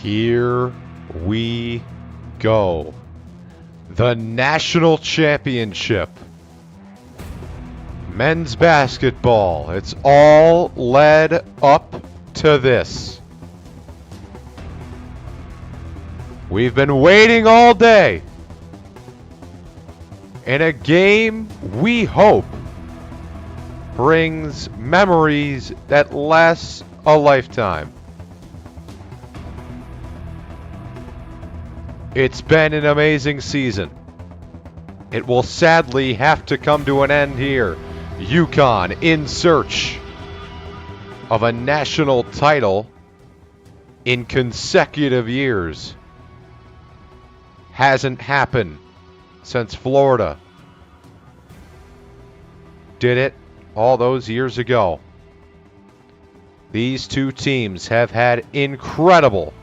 Here we go. The National Championship. Men's basketball. It's all led up to this. We've been waiting all day. In a game we hope brings memories that last a lifetime. It's been an amazing season. It will sadly have to come to an end here. UConn in search of a national title in consecutive years. Hasn't happened since Florida did it all those years ago. These two teams have had incredible,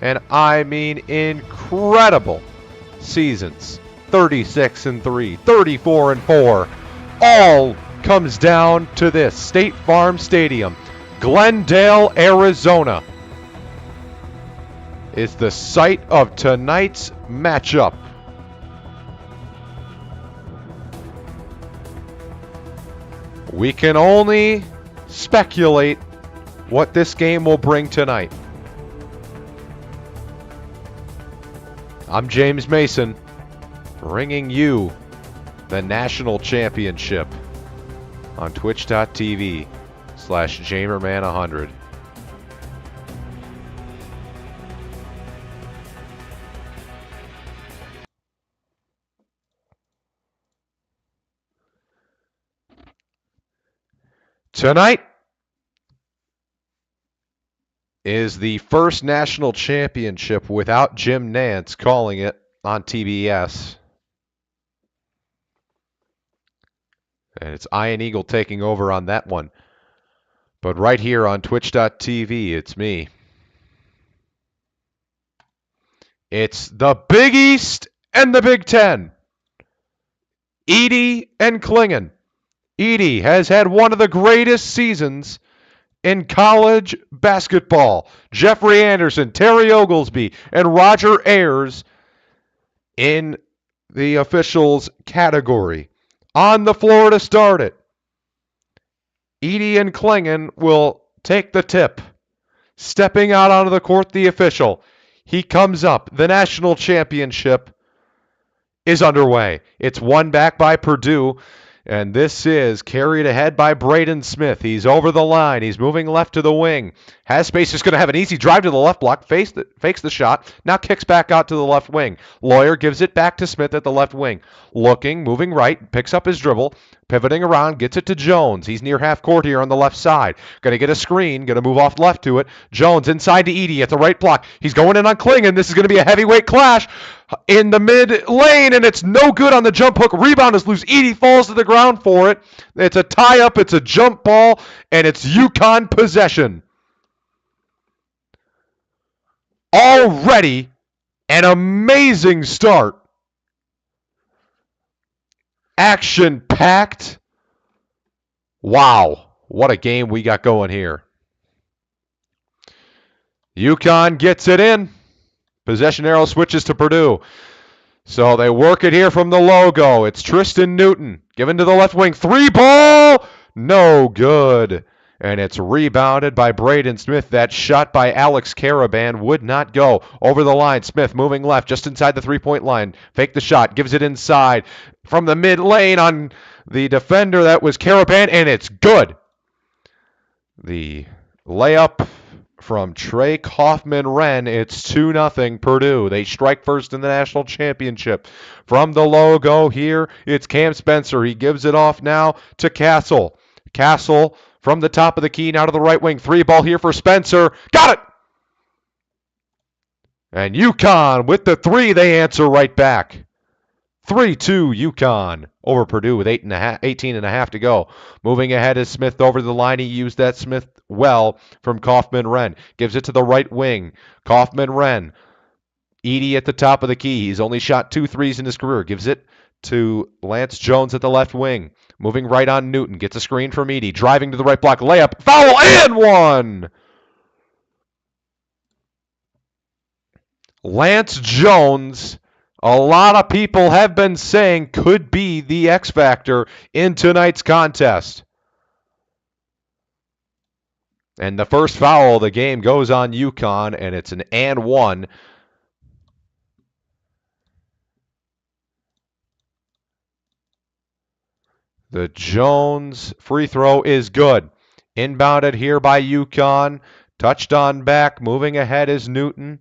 and I mean incredible, seasons. 36-3, 34-4. All comes down to this. State Farm Stadium, Glendale, Arizona, is the site of tonight's matchup. We can only speculate what this game will bring tonight. I'm James Mason, bringing you the National Championship on twitch.tv/Jamerman100. Tonight is the first national championship without Jim Nantz calling it on TBS. And it's Iron Eagle taking over on that one. But right here on twitch.tv, it's me. It's the Big East and the Big Ten. Edey and Klingon. Edey has had one of the greatest seasons in college basketball. Jeffrey Anderson, Terry Oglesby, and Roger Ayers in the officials category. On the floor to start it, Edey and Klingon will take the tip. Stepping out onto the court, the official. He comes up. The national championship is underway. It's won back by Purdue. And this is carried ahead by Braden Smith. He's over the line. He's moving left to the wing. Has space. Just going to have an easy drive to the left block. Fakes the shot. Now kicks back out to the left wing. Lawyer gives it back to Smith at the left wing. Looking, moving right. Picks up his dribble. Pivoting around. Gets it to Jones. He's near half court here on the left side. Going to get a screen. Going to move off left to it. Jones inside to Edey at the right block. He's going in on Klingon. This is going to be a heavyweight clash in the mid lane, and it's no good on the jump hook. Rebound is loose. Edey falls to the ground for it. It's a tie-up. It's a jump ball, and it's UConn possession. Already an amazing start. Action-packed. Wow, what a game we got going here. UConn gets it in. Possession arrow switches to Purdue. So they work it here from the logo. It's Tristan Newton. Given to the left wing. Three ball! No good. And it's rebounded by Braden Smith. That shot by Alex Caravan would not go. Over the line. Smith moving left just inside the three-point line. Fake the shot. Gives it inside. From the mid lane on the defender. That was Caravan. And it's good. The layup from Trey Kaufman-Wren, it's 2-0 Purdue. They strike first in the national championship. From the logo here, it's Cam Spencer. He gives it off now to Castle. Castle from the top of the key, now to the right wing. Three ball here for Spencer. Got it! And UConn with the three, they answer right back. 3-2 UConn over Purdue with 18 and a half to go. Moving ahead is Smith over the line. He used that Smith well from Kaufman-Wren. Gives it to the right wing. Kaufman-Wren. Edey at the top of the key. He's only shot 2 threes in his career. Gives it to Lance Jones at the left wing. Moving right on Newton. Gets a screen from Edey. Driving to the right block. Layup. Foul and one! Lance Jones, a lot of people have been saying could be the X factor in tonight's contest. And the first foul of the game goes on UConn, and it's an and one. The Jones free throw is good. Inbounded here by UConn. Touched on back. Moving ahead is Newton.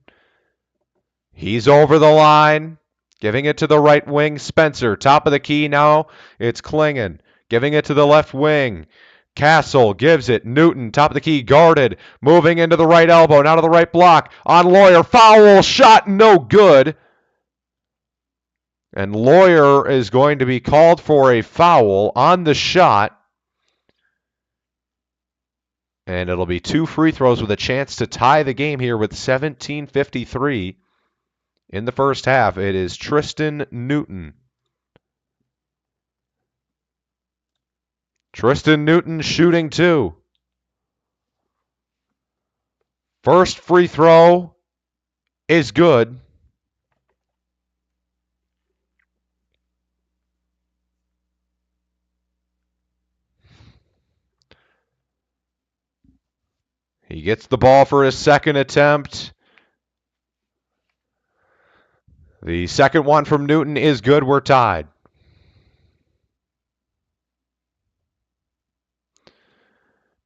He's over the line. Giving it to the right wing, Spencer. Top of the key now. It's Klingon. Giving it to the left wing. Castle gives it. Newton, top of the key, guarded. Moving into the right elbow. Now to the right block. On Lawyer. Foul shot. No good. And Lawyer is going to be called for a foul on the shot. And it'll be 2 free throws with a chance to tie the game here with 17:53 in the first half. It is Tristan Newton. Tristan Newton shooting 2. First free throw is good. He gets the ball for his second attempt. The second one from Newton is good. We're tied.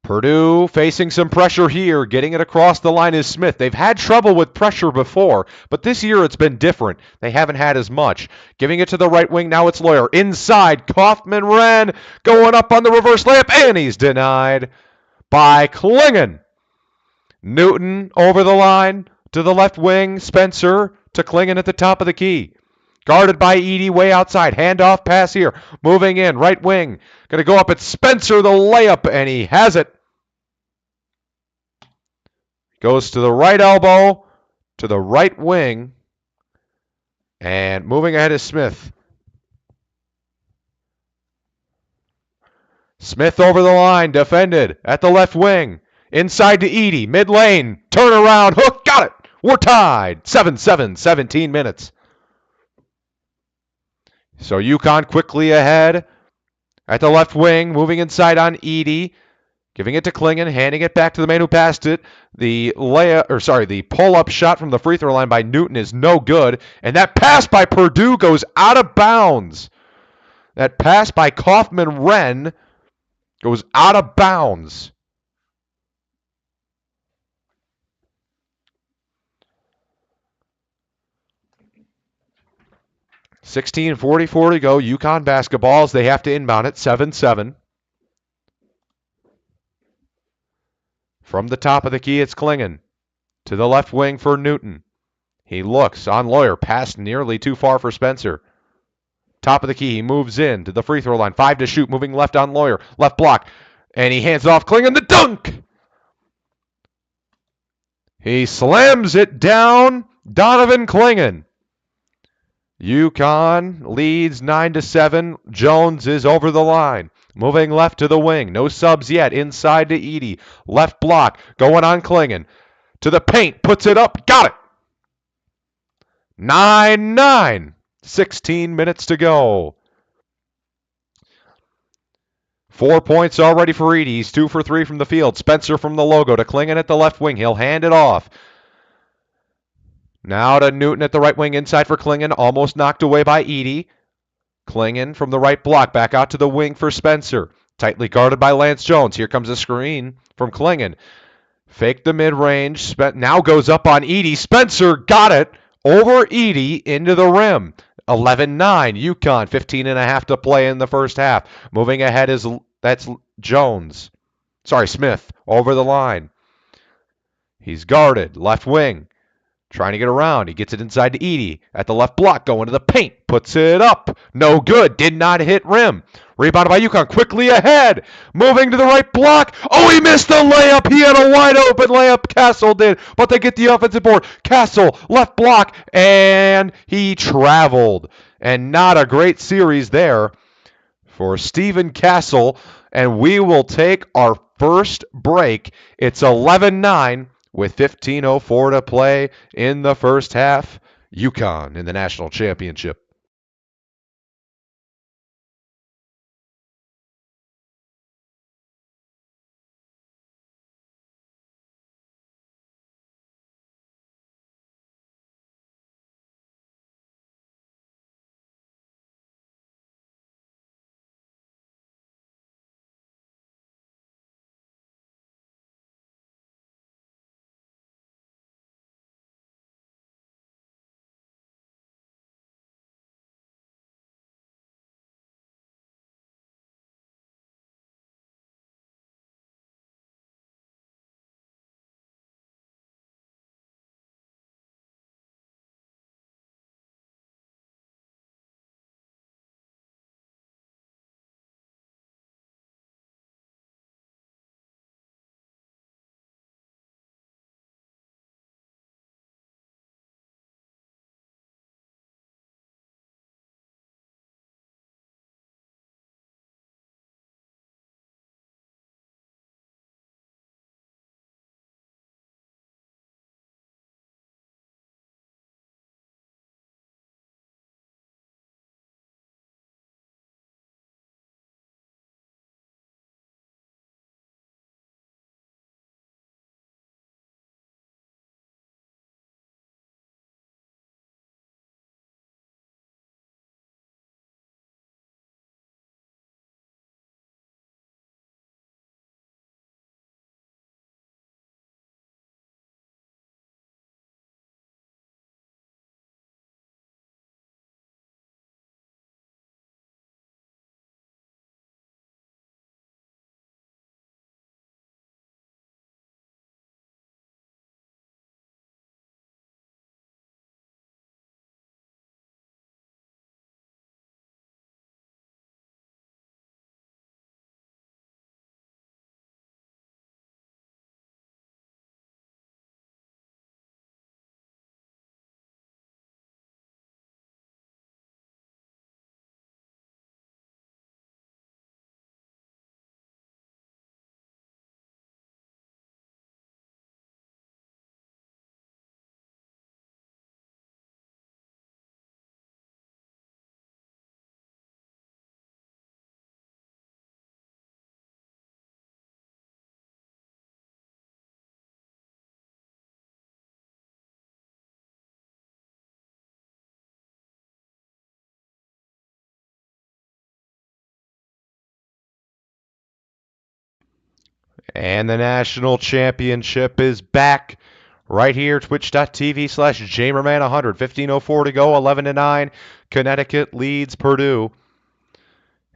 Purdue facing some pressure here. Getting it across the line is Smith. They've had trouble with pressure before, but this year it's been different. They haven't had as much. Giving it to the right wing. Now it's Lawyer. Inside. Kaufman-Wren going up on the reverse layup, and he's denied by Klingon. Newton over the line to the left wing. Spencer to Klingon at the top of the key. Guarded by Edey way outside. Handoff pass here. Moving in. Right wing. Going to go up at Spencer, the layup, and he has it. Goes to the right elbow, to the right wing. And moving ahead is Smith. Smith over the line. Defended at the left wing. Inside to Edey. Mid lane. Turn around. Hook. Got it. We're tied. 7-7. 17 minutes. So UConn quickly ahead at the left wing, moving inside on Edey, giving it to Klingon, handing it back to the man who passed it. The pull-up shot from the free throw line by Newton is no good, and that pass by Purdue goes out of bounds. That pass by Kaufman-Wren goes out of bounds. .44 to go. UConn basketballs. They have to inbound it. 7-7. From the top of the key, it's Klingon. To the left wing for Newton. He looks on Lawyer. Pass nearly too far for Spencer. Top of the key. He moves in to the free throw line. 5 to shoot. Moving left on Lawyer. Left block. And he hands it off Klingon. The dunk! He slams it down. Donovan Klingon. UConn leads 9-7. Jones is over the line. Moving left to the wing. No subs yet. Inside to Edey. Left block. Going on Klingon. To the paint. Puts it up. Got it. 9-9. 16 minutes to go. 4 points already for Edey. He's 2 for 3 from the field. Spencer from the logo to Klingon at the left wing. He'll hand it off. Now to Newton at the right wing, inside for Klingon, almost knocked away by Edey. Klingon from the right block, back out to the wing for Spencer. Tightly guarded by Lance Jones. Here comes a screen from Klingon. Fake the mid-range, now goes up on Edey. Spencer got it over Edey into the rim. 11-9, UConn, 15.5 to play in the first half. Moving ahead that's Jones. Smith, over the line. He's guarded, left wing. Trying to get around. He gets it inside to Edey. At the left block, going to the paint. Puts it up. No good. Did not hit rim. Rebounded by UConn. Quickly ahead. Moving to the right block. Oh, he missed the layup. He had a wide open layup. Castle did. But they get the offensive board. Castle, left block. And he traveled. And not a great series there for Stephen Castle. And we will take our first break. It's 11-9. with 15:04 to play in the first half. UConn in the national championship. And the national championship is back right here, twitch.tv/Jamerman100. 15:04 to go, 11-9. Connecticut leads Purdue.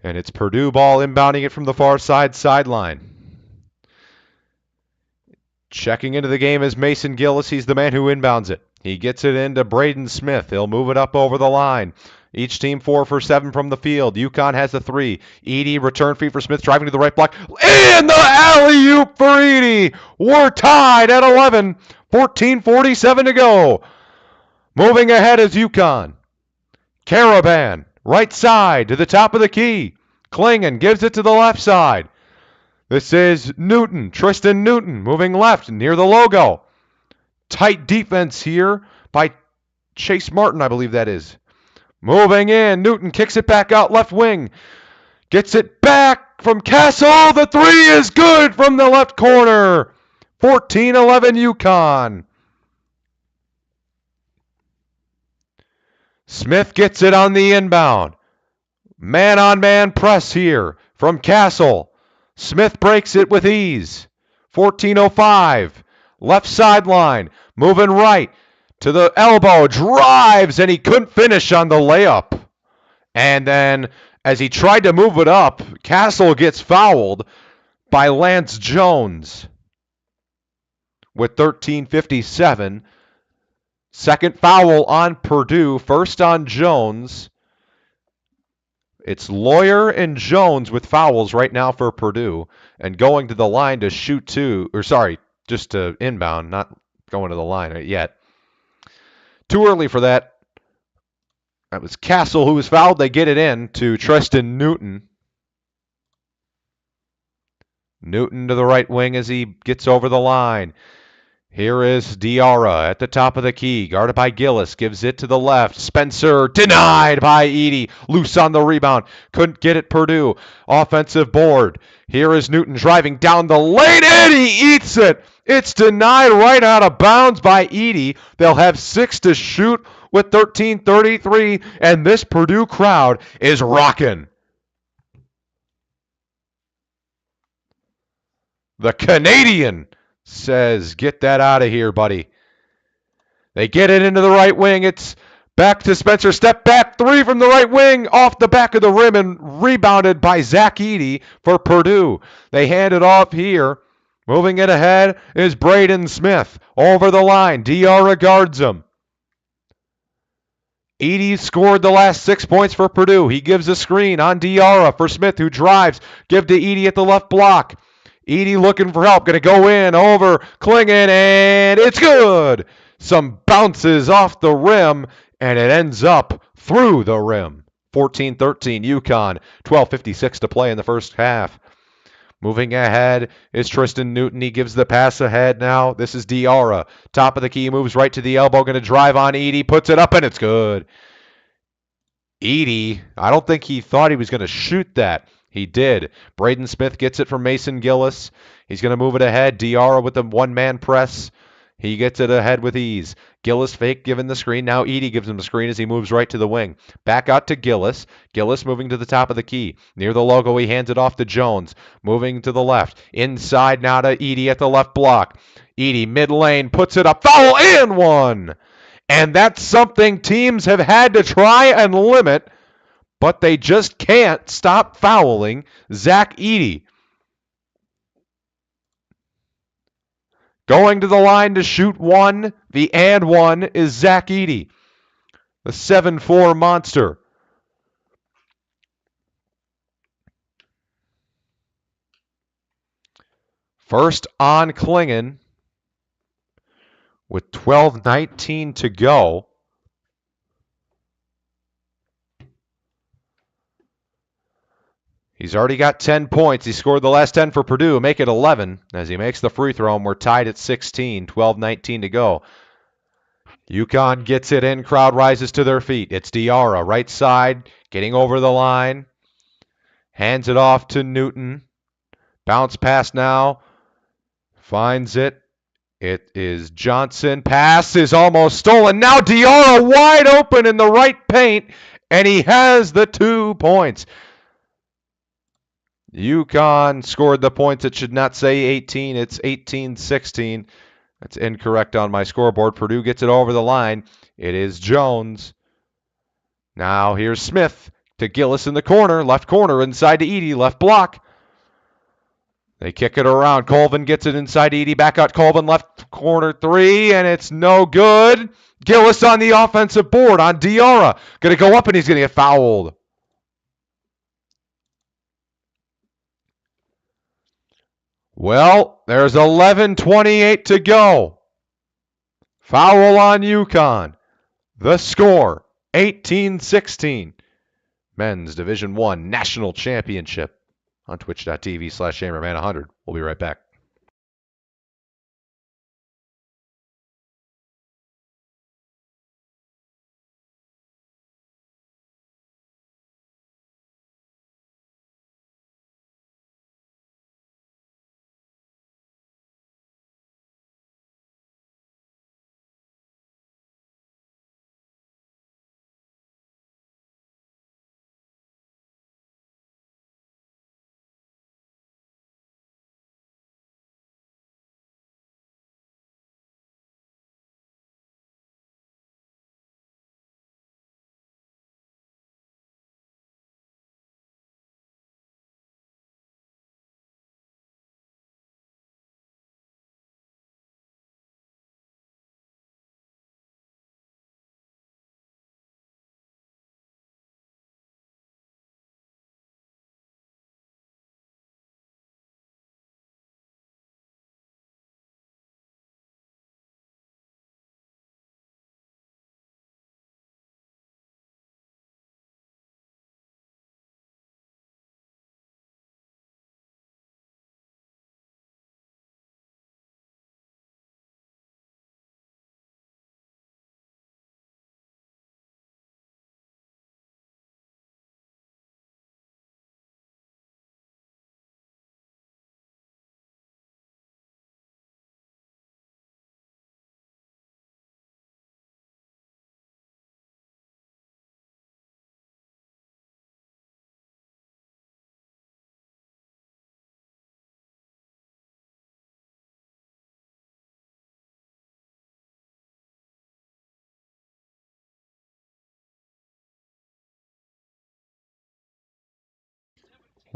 And it's Purdue ball inbounding it from the far sideline. Checking into the game is Mason Gillis. He's the man who inbounds it. He gets it into Braden Smith. He'll move it up over the line. Each team 4 for 7 from the field. UConn has a 3. Edey, return feed for Smith, driving to the right block. And the alley-oop for Edey. We're tied at 11. 14:47 to go. Moving ahead is UConn. Caravan, right side to the top of the key. Klingon gives it to the left side. This is Newton, Tristan Newton, moving left near the logo. Tight defense here by Chase Martin, I believe that is. Moving in, Newton kicks it back out left wing. Gets it back from Castle. The 3 is good from the left corner. 14-11 UConn. Smith gets it on the inbound. Man-on-man press here from Castle. Smith breaks it with ease. 14:05. Left sideline. Moving right to the elbow. Drives, and he couldn't finish on the layup. And then as he tried to move it up, Castle gets fouled by Lance Jones with 13:57. Second foul on Purdue. First on Jones. It's Lawyer and Jones with fouls right now for Purdue, and going to the line to shoot just to inbound, not going to the line yet. Too early for that. That was Castle who was fouled. They get it in to Tristan Newton. Newton to the right wing as he gets over the line. Here is Diarra at the top of the key, guarded by Gillis, gives it to the left. Spencer denied by Edie, loose on the rebound, couldn't get it. Purdue offensive board. Here is Newton driving down the lane, and he eats it. It's denied right out of bounds by Edie. They'll have 6 to shoot with 13:33, and this Purdue crowd is rocking. The Canadian says, get that out of here, buddy. They get it into the right wing. It's back to Spencer. Step back, 3 from the right wing, off the back of the rim, and rebounded by Zach Edey for Purdue. They hand it off here. Moving it ahead is Braden Smith. Over the line, Diarra guards him. Edey scored the last 6 points for Purdue. He gives a screen on Diarra for Smith, who drives. Give to Edey at the left block. Edey looking for help. Going to go in over Klingon, and it's good. Some bounces off the rim, and it ends up through the rim. 14-13 UConn. 12:56 to play in the first half. Moving ahead is Tristan Newton. He gives the pass ahead now. This is Diarra. Top of the key, moves right to the elbow. Going to drive on Edey. Puts it up, and it's good. Edey, I don't think he thought he was going to shoot that. He did. Braden Smith gets it from Mason Gillis. He's going to move it ahead. Diarra with the one-man press. He gets it ahead with ease. Gillis fake giving the screen. Now Edey gives him the screen as he moves right to the wing. Back out to Gillis. Gillis moving to the top of the key. Near the logo, he hands it off to Jones. Moving to the left. Inside now to Edey at the left block. Edey mid-lane puts it up. Foul and one! And that's something teams have had to try and limit, but they just can't stop fouling Zach Edey. Going to the line to shoot one, the and one is Zach Edey, the 7'4 monster. First on Klingon with 12:19 to go. He's already got 10 points. He scored the last 10 for Purdue, make it 11 as he makes the free throw, and we're tied at 16, 12:19 to go. UConn gets it in. Crowd rises to their feet. It's Diarra, right side, getting over the line. Hands it off to Newton. Bounce pass now. Finds it. It is Johnson. Pass is almost stolen. Now Diarra wide open in the right paint, and he has the 2 points. UConn scored the points. It should not say 18. It's 18-16. That's incorrect on my scoreboard. Purdue gets it over the line. It is Jones. Now here's Smith to Gillis in the corner. Left corner inside to Edey. Left block. They kick it around. Colvin gets it inside to Edey. Back out Colvin. Left corner 3, and it's no good. Gillis on the offensive board on Diarra. Going to go up, and he's going to get fouled. Well, there's 11:28 to go. Foul on UConn. The score, 18-16. Men's Division I National Championship on twitch.tv/Chamberman100. We'll be right back.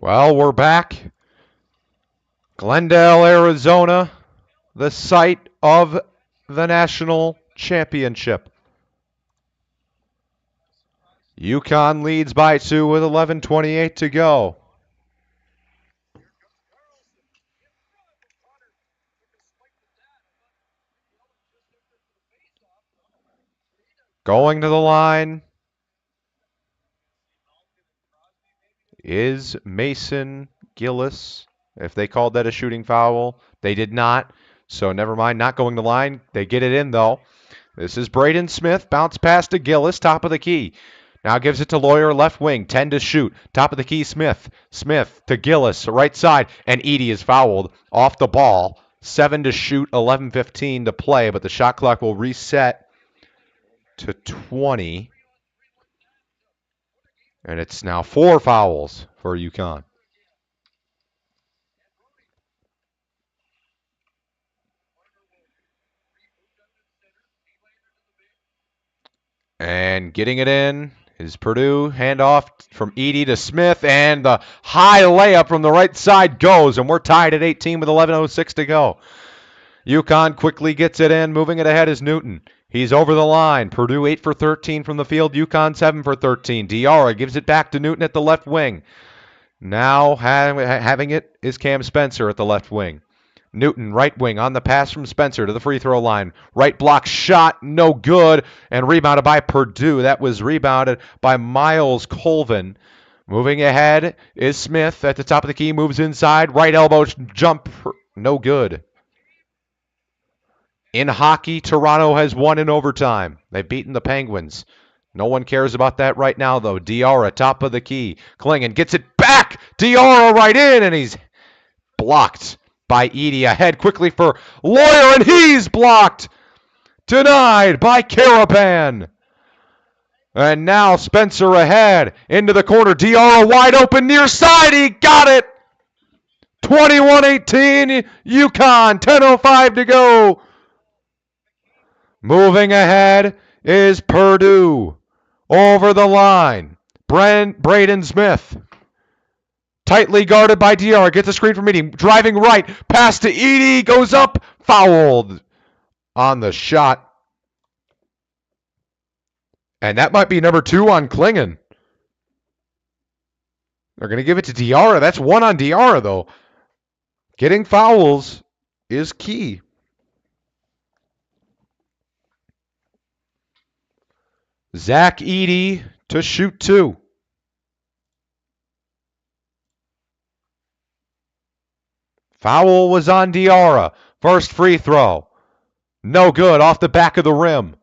Well, we're back. Glendale, Arizona, the site of the national championship. UConn leads by 2 with 11:28 to go. Going to the line is Mason Gillis. If they called that a shooting foul, they did not. So never mind, not going to line. They get it in, though. This is Braden Smith. Bounce pass to Gillis, top of the key. Now gives it to Lawyer, left wing. 10 to shoot. Top of the key, Smith. Smith to Gillis, right side. And Edey is fouled off the ball. 7 to shoot, 11:15 to play, but the shot clock will reset to 20. And it's now 4 fouls for UConn. And getting it in is Purdue. Handoff from Edey to Smith, and the high layup from the right side goes, and we're tied at 18 with 11:06 to go. UConn quickly gets it in. Moving it ahead is Newton. He's over the line. Purdue 8 for 13 from the field. UConn 7 for 13. Diarra gives it back to Newton at the left wing. Now having it is Cam Spencer at the left wing. Newton, right wing, on the pass from Spencer to the free throw line. Right block shot, no good, and rebounded by Purdue. That was rebounded by Miles Colvin. Moving ahead is Smith at the top of the key, moves inside. Right elbow jump, no good. In hockey, Toronto has won in overtime. They've beaten the Penguins. No one cares about that right now, though. Diarra, top of the key. Klingon gets it back. Diarra right in, and he's blocked by Edey. Ahead quickly for Lawyer, and he's blocked. Denied by Carapan. And now Spencer ahead into the corner. Diarra wide open near side. He got it. 21-18, UConn. 10:05 to go. Moving ahead is Purdue. Over the line. Braden Smith. Tightly guarded by Diarra. Gets a screen from Edey. Driving right. Pass to Edey. Goes up. Fouled on the shot. And that might be number 2 on Klingon. They're going to give it to Diarra. That's 1 on Diarra, though. Getting fouls is key. Zach Edey to shoot 2. Foul was on Diarra. First free throw. No good, off the back of the rim.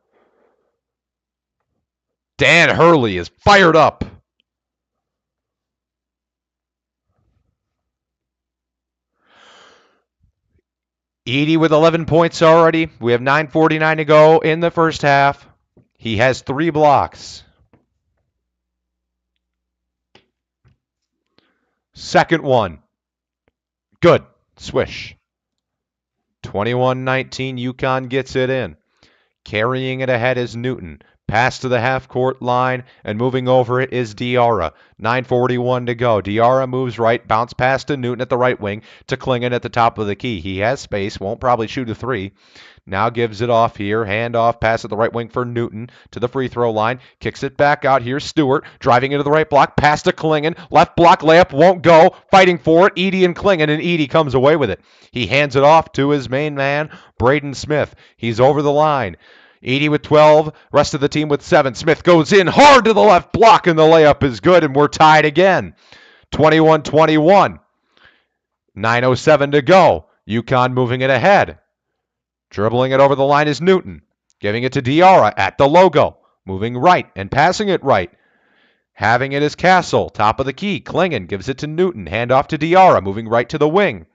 Dan Hurley is fired up. Edey with 11 points already. We have 9:49 to go in the first half. He has 3 blocks. Second one. Good. Swish. 21-19, UConn gets it in. Carrying it ahead is Newton. Pass to the half-court line, and moving over it is Diarra. 9:41 to go. Diarra moves right, bounce pass to Newton at the right wing, to Klingon at the top of the key. He has space, won't probably shoot a 3. Now gives it off here. Hand off, pass at the right wing for Newton to the free throw line. Kicks it back out. Here's Stewart driving into the right block. Pass to Klingon. Left block layup won't go. Fighting for it. Edey and Klingon, and Edey comes away with it. He hands it off to his main man, Braden Smith. He's over the line. Edey with 12, rest of the team with 7. Smith goes in hard to the left block, and the layup is good, and we're tied again. 21-21. 9:07 to go. UConn moving it ahead. Dribbling it over the line is Newton. Giving it to Diarra at the logo. Moving right and passing it right. Having it is Castle. Top of the key. Klingon gives it to Newton. Hand off to Diarra. Moving right to the wing.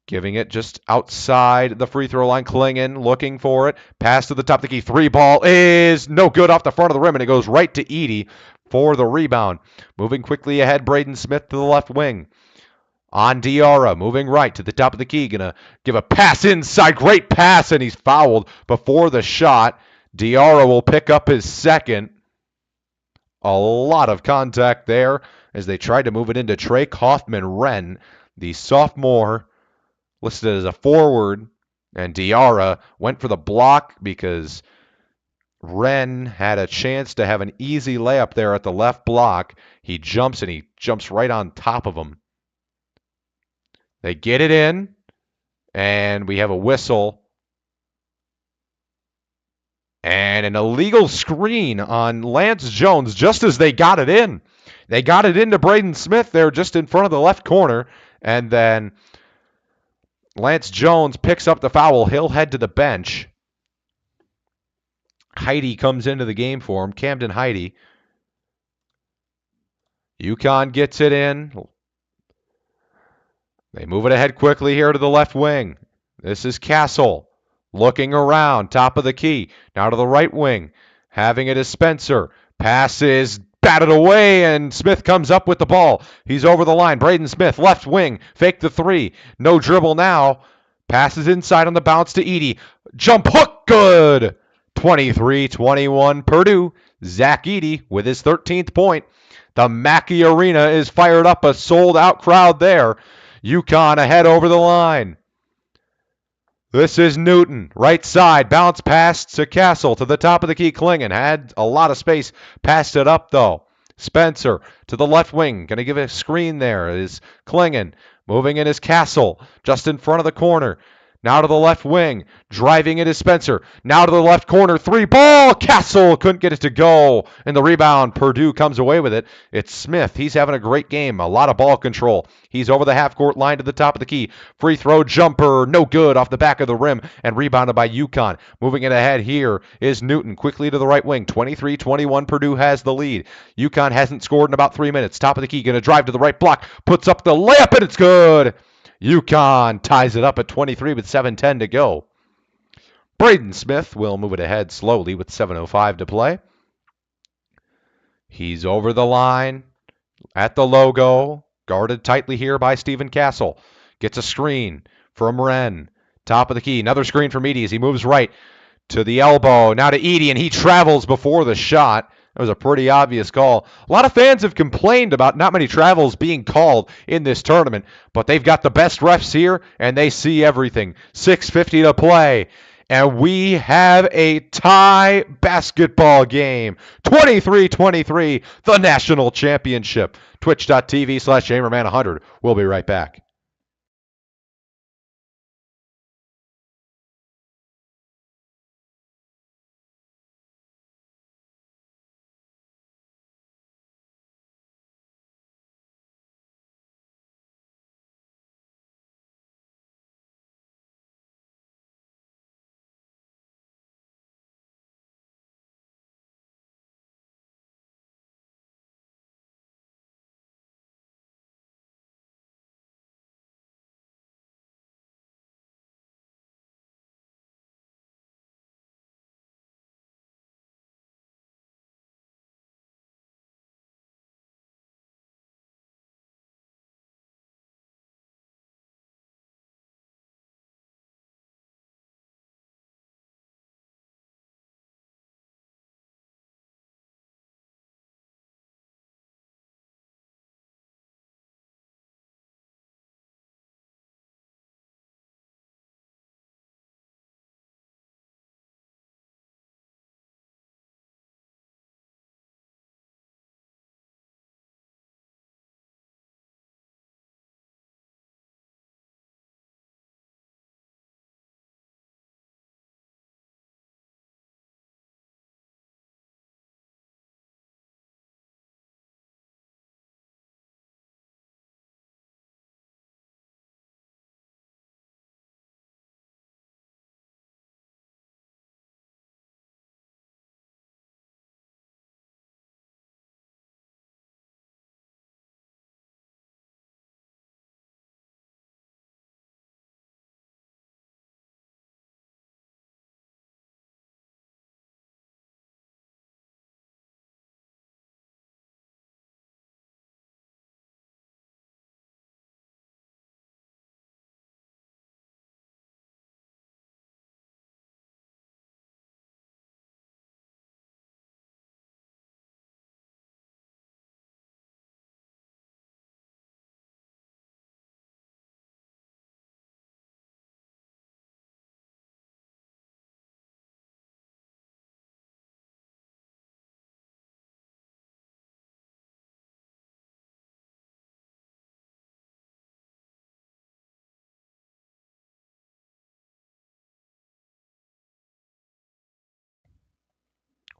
Giving it just outside the free throw line. Klingon looking for it. Pass to the top of the key. 3 ball is no good off the front of the rim, and it goes right to Edey for the rebound. Moving quickly ahead, Braden Smith to the left wing. On Diarra, moving right to the top of the key. Going to give a pass inside. Great pass, and he's fouled before the shot. Diarra will pick up his second. A lot of contact there, as they tried to move it into Trey Kaufman-Renn, the sophomore listed as a forward, and Diarra went for the block because Renn had a chance to have an easy layup there at the left block. He jumps right on top of him. They get it in, and we have a whistle and an illegal screen on Lance Jones just as they got it in. They got it into Braden Smith there just in front of the left corner, and then Lance Jones picks up the foul. He'll head to the bench. Heidi comes into the game for him, Camden Heidi. UConn gets it in. They move it ahead quickly here to the left wing. This is Castle looking around, top of the key. Now to the right wing. Having it is Spencer. Pass is batted away, and Smith comes up with the ball. He's over the line. Braden Smith, left wing. Fake the three. No dribble now. Passes inside on the bounce to Edey. Jump hook, good. 23-21 Purdue. Zach Edey with his 13th point. The Mackey Arena is fired up. A sold-out crowd there. UConn ahead over the line. This is Newton, right side, bounce pass to Castle, to the top of the key. Klingon had a lot of space, passed it up though. Spencer to the left wing, going to give it a screen there is Klingon. Moving in is Castle, just in front of the corner. Now to the left wing, driving it is Spencer. Now to the left corner, three ball. Castle couldn't get it to go. And the rebound, Purdue comes away with it. It's Smith. He's having a great game. A lot of ball control. He's over the half-court line to the top of the key. Free throw jumper, no good off the back of the rim and rebounded by UConn. Moving it ahead here is Newton quickly to the right wing. 23-21, Purdue has the lead. UConn hasn't scored in about 3 minutes. Top of the key, going to drive to the right block. Puts up the layup and it's good. UConn ties it up at 23 with 7:10 to go. Braden Smith will move it ahead slowly with 7:05 to play. He's over the line at the logo, guarded tightly here by Stephen Castle. Gets a screen from Renn. Top of the key, another screen from Edey as he moves right to the elbow. Now to Edey, and he travels before the shot. That was a pretty obvious call. A lot of fans have complained about not many travels being called in this tournament, but they've got the best refs here, and they see everything. 6:50 to play, and we have a tie basketball game. 23-23, the national championship. Twitch.tv/Jamerman100. We'll be right back.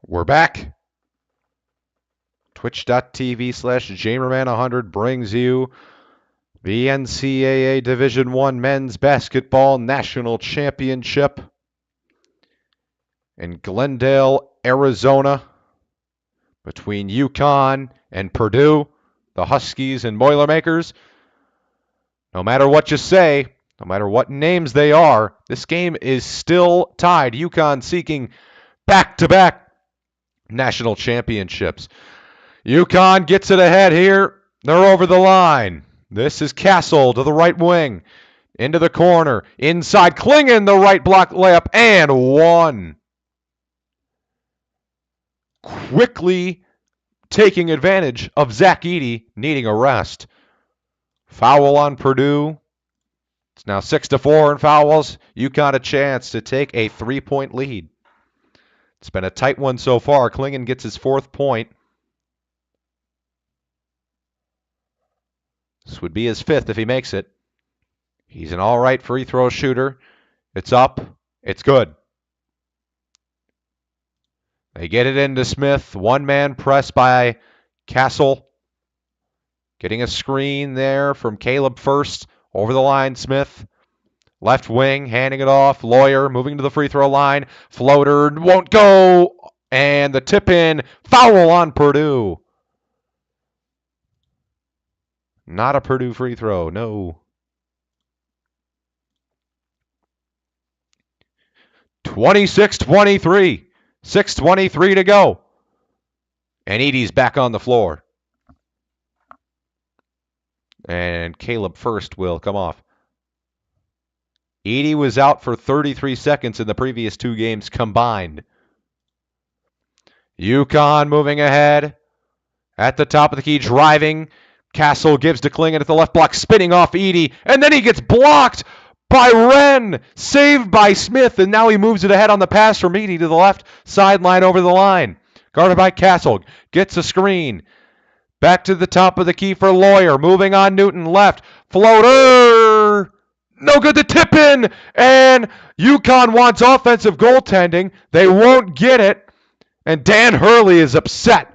We're back. Twitch.tv/Jamerman100 brings you the NCAA Division I Men's Basketball National Championship in Glendale, Arizona, between UConn and Purdue, the Huskies and Boilermakers. No matter what you say, no matter what names they are, this game is still tied. UConn seeking back-to-back national championships. UConn gets it ahead here. They're over the line. This is Castle to the right wing. Into the corner. Inside. Klingon, the right block layup. And one. Quickly taking advantage of Zach Edey needing a rest. Foul on Purdue. It's now 6-4 in fouls. UConn a chance to take a 3-point lead. It's been a tight one so far. Klingon gets his 4th point. This would be his 5th if he makes it. He's an all right free throw shooter. It's up. It's good. They get it into Smith. One-man press by Castle. Getting a screen there from Caleb first. Over the line, Smith. Left wing, handing it off. Lawyer moving to the free throw line. Floater won't go. And the tip in. Foul on Purdue. Not a Purdue free throw, no. 26-23. 6:23 to go. And Edey's back on the floor. And Caleb first will come off. Edey was out for 33 seconds in the previous 2 games combined. UConn moving ahead. At the top of the key, driving. Castle gives to Klingon at the left block, spinning off Edey. And then he gets blocked by Wren. Saved by Smith. And now he moves it ahead on the pass from Edey to the left sideline over the line. Guarded by Castle. Gets a screen. Back to the top of the key for Lawyer. Moving on Newton left. Floater. No good to tip in. And UConn wants offensive goaltending. They won't get it. And Dan Hurley is upset.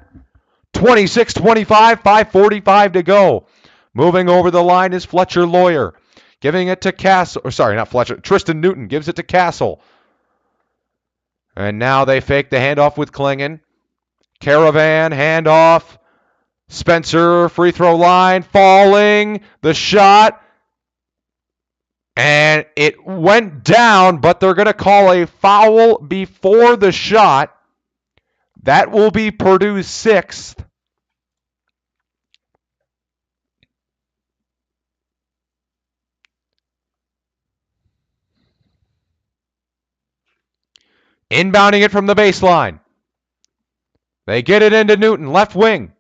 26-25, 5:45 to go. Moving over the line is Fletcher Lawyer. Giving it to Castle. Or sorry, not Fletcher. Tristan Newton gives it to Castle. And now they fake the handoff with Klingon. Caravan, handoff. Spencer, free throw line, falling. The shot. And it went down, but they're going to call a foul before the shot. That will be Purdue's 6th. Inbounding it from the baseline. They get it into Newton, left wing.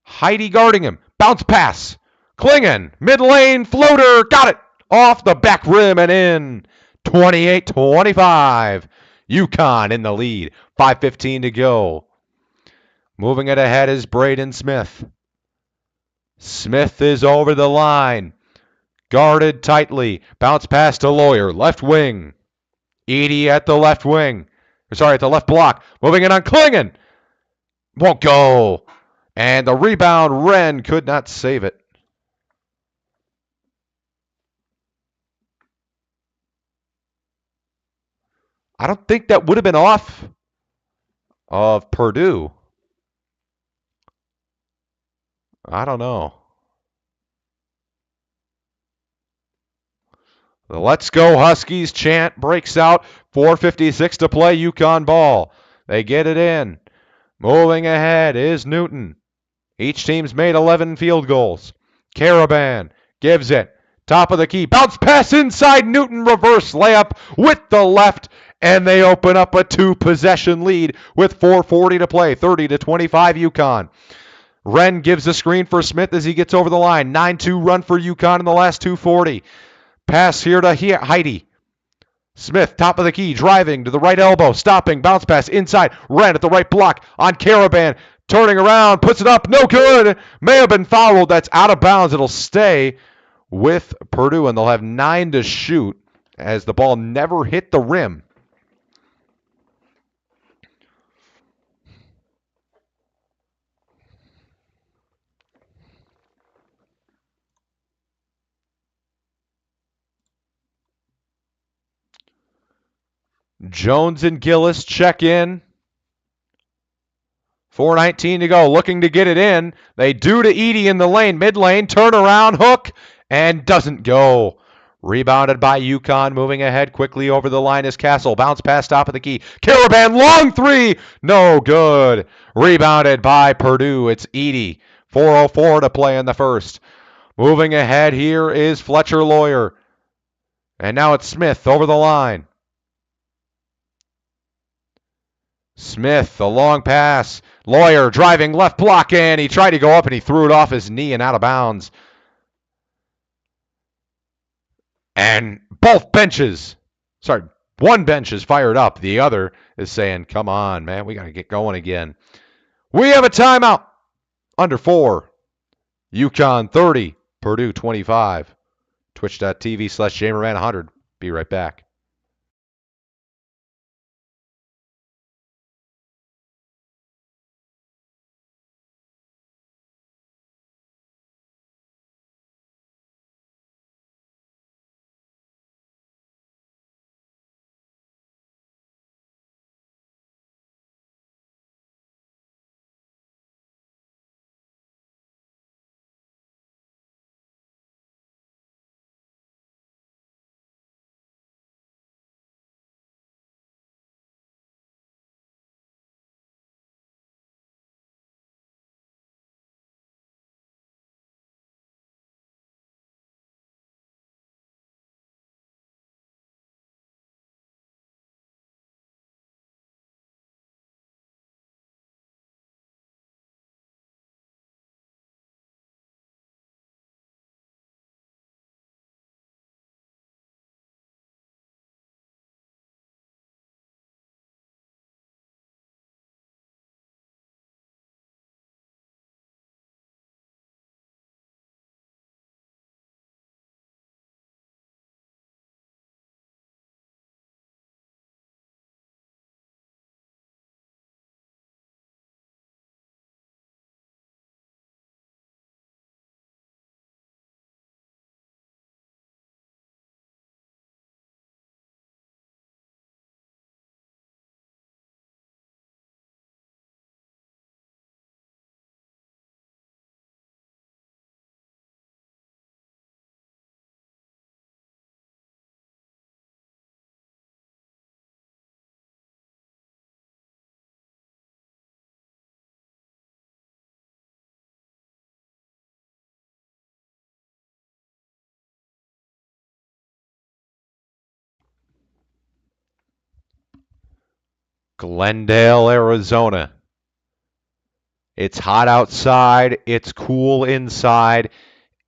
Heidi guarding him. Bounce pass. Klingon, mid lane, floater, got it. Off the back rim and in. 28-25. UConn in the lead. 5:15 to go. Moving it ahead is Braden Smith. Smith is over the line. Guarded tightly. Bounce pass to Lawyer. Left wing. Edey at the left wing. Sorry, at the left block. Moving it on Klingon. Won't go. And the rebound, Wren could not save it. I don't think that would have been off of Purdue. I don't know. The Let's Go Huskies chant breaks out. 4:56 to play, UConn ball. They get it in. Moving ahead is Newton. Each team's made 11 field goals. Caravan gives it. Top of the key. Bounce pass inside. Newton reverse layup with the left. And they open up a 2-possession lead with 4:40 to play. 30-25 UConn. Wren gives a screen for Smith as he gets over the line. 9-2 run for UConn in the last 2:40. Pass here to Heidi. Smith, top of the key, driving to the right elbow, stopping, bounce pass inside. Wren at the right block on Caravan. Turning around, puts it up, no good. May have been fouled. That's out of bounds. It'll stay with Purdue, and they'll have 9 to shoot as the ball never hit the rim. Jones and Gillis check in. 4:19 to go, looking to get it in. They do to Edie in the lane, mid lane, turn around, hook, and doesn't go. Rebounded by UConn, moving ahead quickly over the line is Castle. Bounce pass, top of the key. Caravan, long three, no good. Rebounded by Purdue. It's Edie. 4:04 to play in the first. Moving ahead here is Fletcher Lawyer. And now it's Smith over the line. Smith, the long pass. Lawyer driving left block in. He tried to go up and he threw it off his knee and out of bounds. And both benches, one bench is fired up. The other is saying, come on, man, we got to get going again. We have a timeout. Under 4. UConn 30, Purdue 25. Twitch.tv/Jamerman100. Be right back. Glendale, Arizona. It's hot outside, it's cool inside,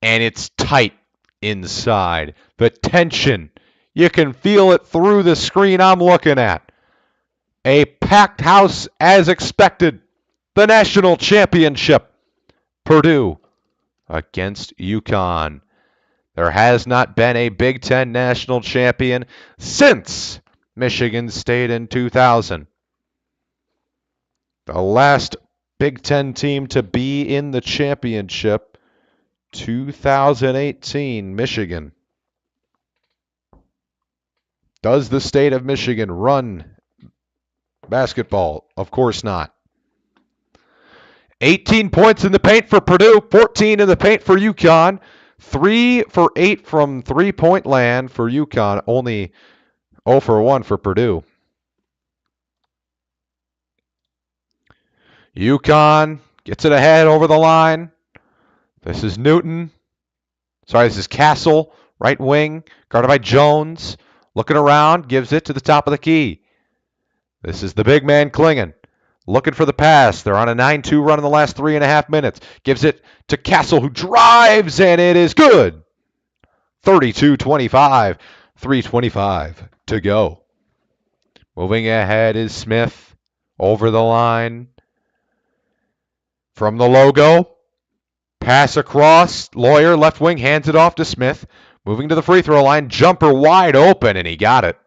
and it's tight inside. The tension, you can feel it through the screen I'm looking at. A packed house as expected. The national championship. Purdue against UConn. There has not been a Big Ten national champion since Michigan State in 2000. The last Big Ten team to be in the championship, 2018, Michigan. Does the state of Michigan run basketball? Of course not. 18 points in the paint for Purdue, 14 in the paint for UConn, 3 for 8 from three-point land for UConn, only 0 for 1 for Purdue. UConn gets it ahead over the line. This is this is Castle, right wing, guarded by Jones. Looking around, gives it to the top of the key. This is the big man Klingon. Looking for the pass. They're on a 9-2 run in the last 3.5 minutes. Gives it to Castle, who drives, and it is good. 32-25. 3:25 to go. Moving ahead is Smith. Over the line. From the logo. Pass across. Lawyer, left wing, hands it off to Smith. Moving to the free throw line. Jumper wide open, and he got it.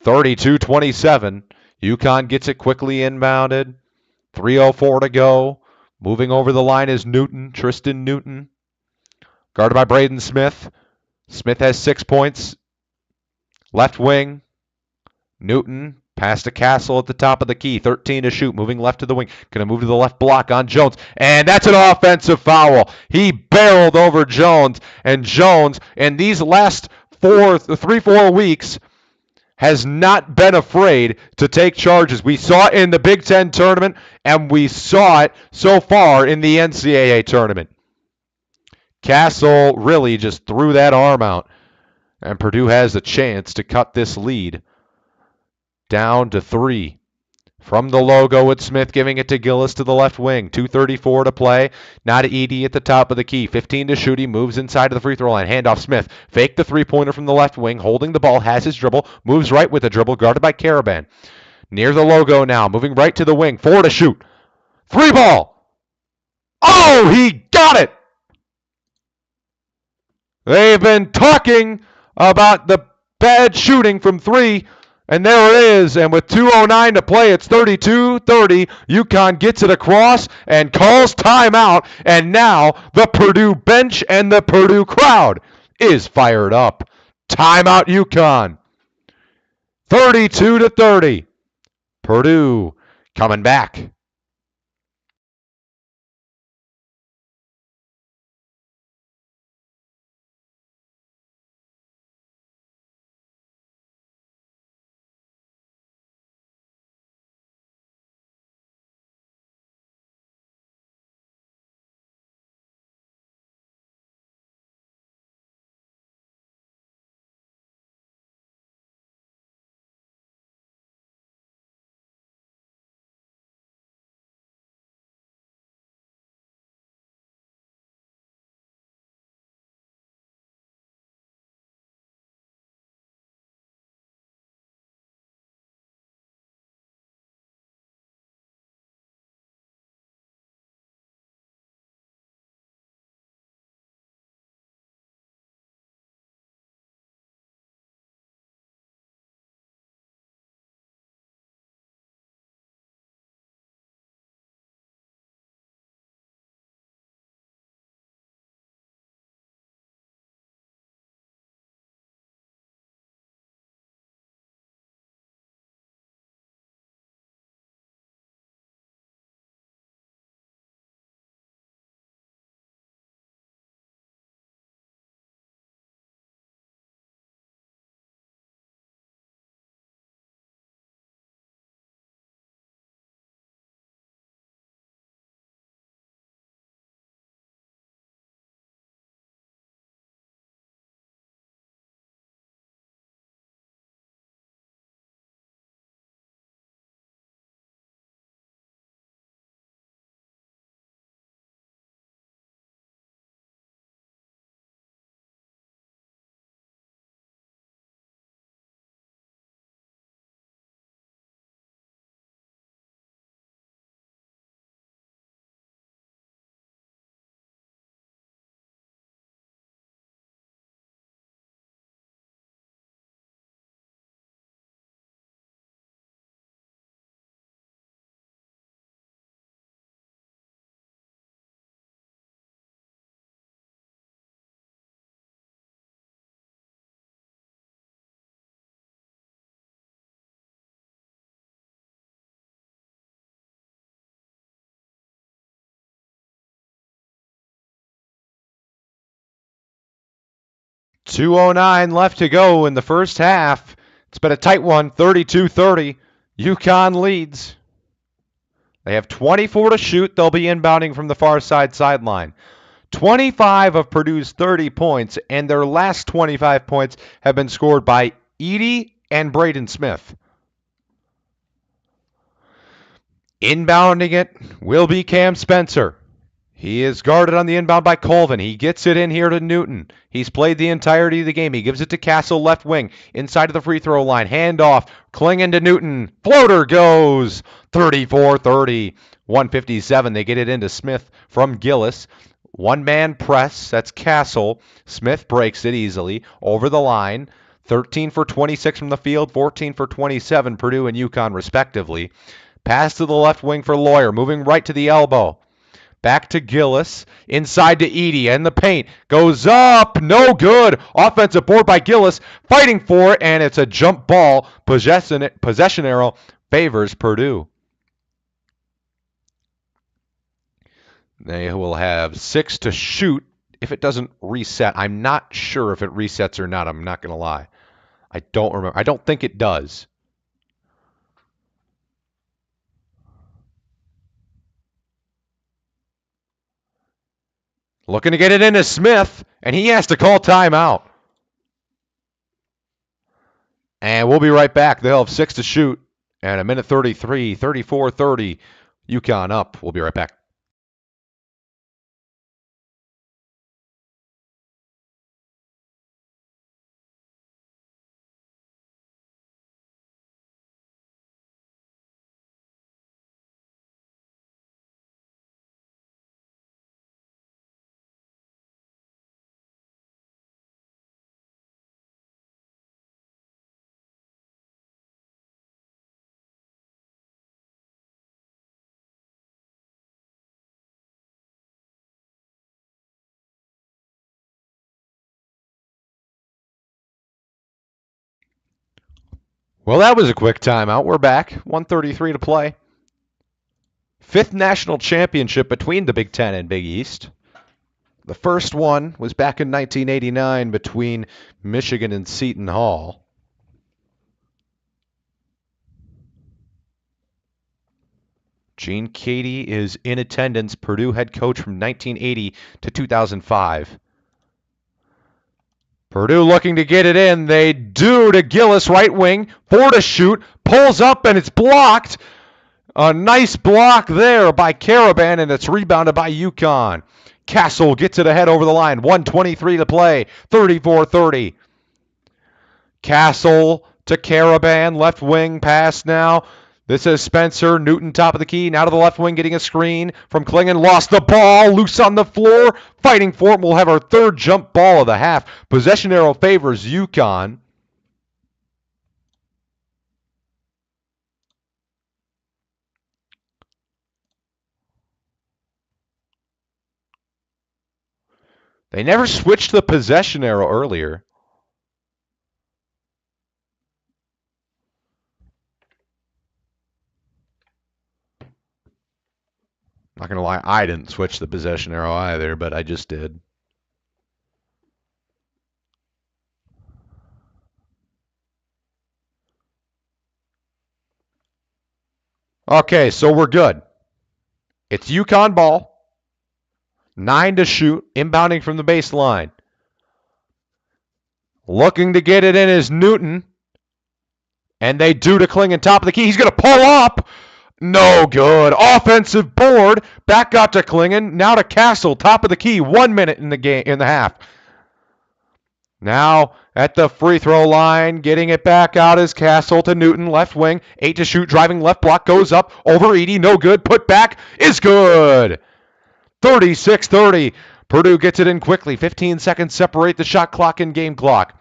32-27. UConn gets it quickly inbounded. 3:04 to go. Moving over the line is Tristan Newton. Guarded by Braden Smith. Smith has 6 points. Left wing. Newton, pass to Castle at the top of the key. 13 to shoot. Moving left to the wing. Going to move to the left block on Jones. And that's an offensive foul. He barreled over Jones. And Jones, in these last 3-4 weeks, has not been afraid to take charges. We saw it in the Big Ten tournament, and we saw it so far in the NCAA tournament. Castle really just threw that arm out, and Purdue has a chance to cut this lead down to 3. From the logo with Smith giving it to Gillis to the left wing. 2:34 to play. Now to Edey at the top of the key. 15 to shoot. He moves inside of the free throw line. Handoff Smith. Fake the three-pointer from the left wing. Holding the ball. Has his dribble. Moves right with the dribble. Guarded by Caravan. Near the logo now. Moving right to the wing. 4 to shoot. 3 ball. Oh, he got it! They've been talking about the bad shooting from 3. And there it is, and with 2:09 to play, it's 32-30. UConn gets it across and calls timeout, and now the Purdue bench and the Purdue crowd is fired up. Timeout UConn. 32-30. Purdue coming back. .209 left to go in the first half. It's been a tight one, 32-30. UConn leads. They have 24 to shoot. They'll be inbounding from the far side sideline. 25 of Purdue's 30 points, and their last 25 points have been scored by Edey and Braden Smith. Inbounding it will be Cam Spencer. He is guarded on the inbound by Colvin. He gets it in here to Newton. He's played the entirety of the game. He gives it to Castle left wing, inside of the free throw line. Handoff, clinging to Newton. Floater goes. 34-30. 157. They get it into Smith from Gillis. One-man press. That's Castle. Smith breaks it easily over the line. 13 for 26 from the field, 14 for 27, Purdue and UConn respectively. Pass to the left wing for Lawyer, moving right to the elbow. Back to Gillis. Inside to Edie. And the paint. Goes up. No good. Offensive board by Gillis. Fighting for it. And it's a jump ball. Possession arrow favors Purdue. They will have 6 to shoot if it doesn't reset. I'm not sure if it resets or not. I'm not going to lie. I don't remember. I don't think it does. Looking to get it into Smith, and he has to call timeout. And we'll be right back. They'll have 6 to shoot, and a minute 33, 34-30. UConn up. We'll be right back. Well, that was a quick timeout. We're back. 1:33 to play. 5th national championship between the Big Ten and Big East. The first one was back in 1989 between Michigan and Seton Hall. Gene Keady is in attendance, Purdue head coach from 1980 to 2005. Purdue looking to get it in. They do to Gillis, right wing. 4 to shoot. Pulls up and it's blocked. A nice block there by Caravan, and it's rebounded by UConn. Castle gets it ahead over the line. 1:23 to play. 34-30. Castle to Caravan. Left wing pass now. This is Spencer. Newton top of the key. Now to the left wing getting a screen from Klingon. Lost the ball. Loose on the floor. Fighting for it. We'll have our third jump ball of the half. Possession arrow favors UConn. They never switched the possession arrow earlier. Not going to lie, I didn't switch the possession arrow either, but I just did. Okay, so we're good. It's UConn ball. 9 to shoot, inbounding from the baseline. Looking to get it in is Newton. And they do to Klingon, top of the key. He's going to pull up. No good. Offensive board. Back out to Klingon. Now to Castle, top of the key. 1 minute in the game, in the half. Now at the free throw line, getting it back out is Castle to Newton, left wing. 8 to shoot, driving left block, goes up over Edie. No good. Put back is good. 36-30. Purdue gets it in quickly. 15 seconds separate the shot clock and game clock.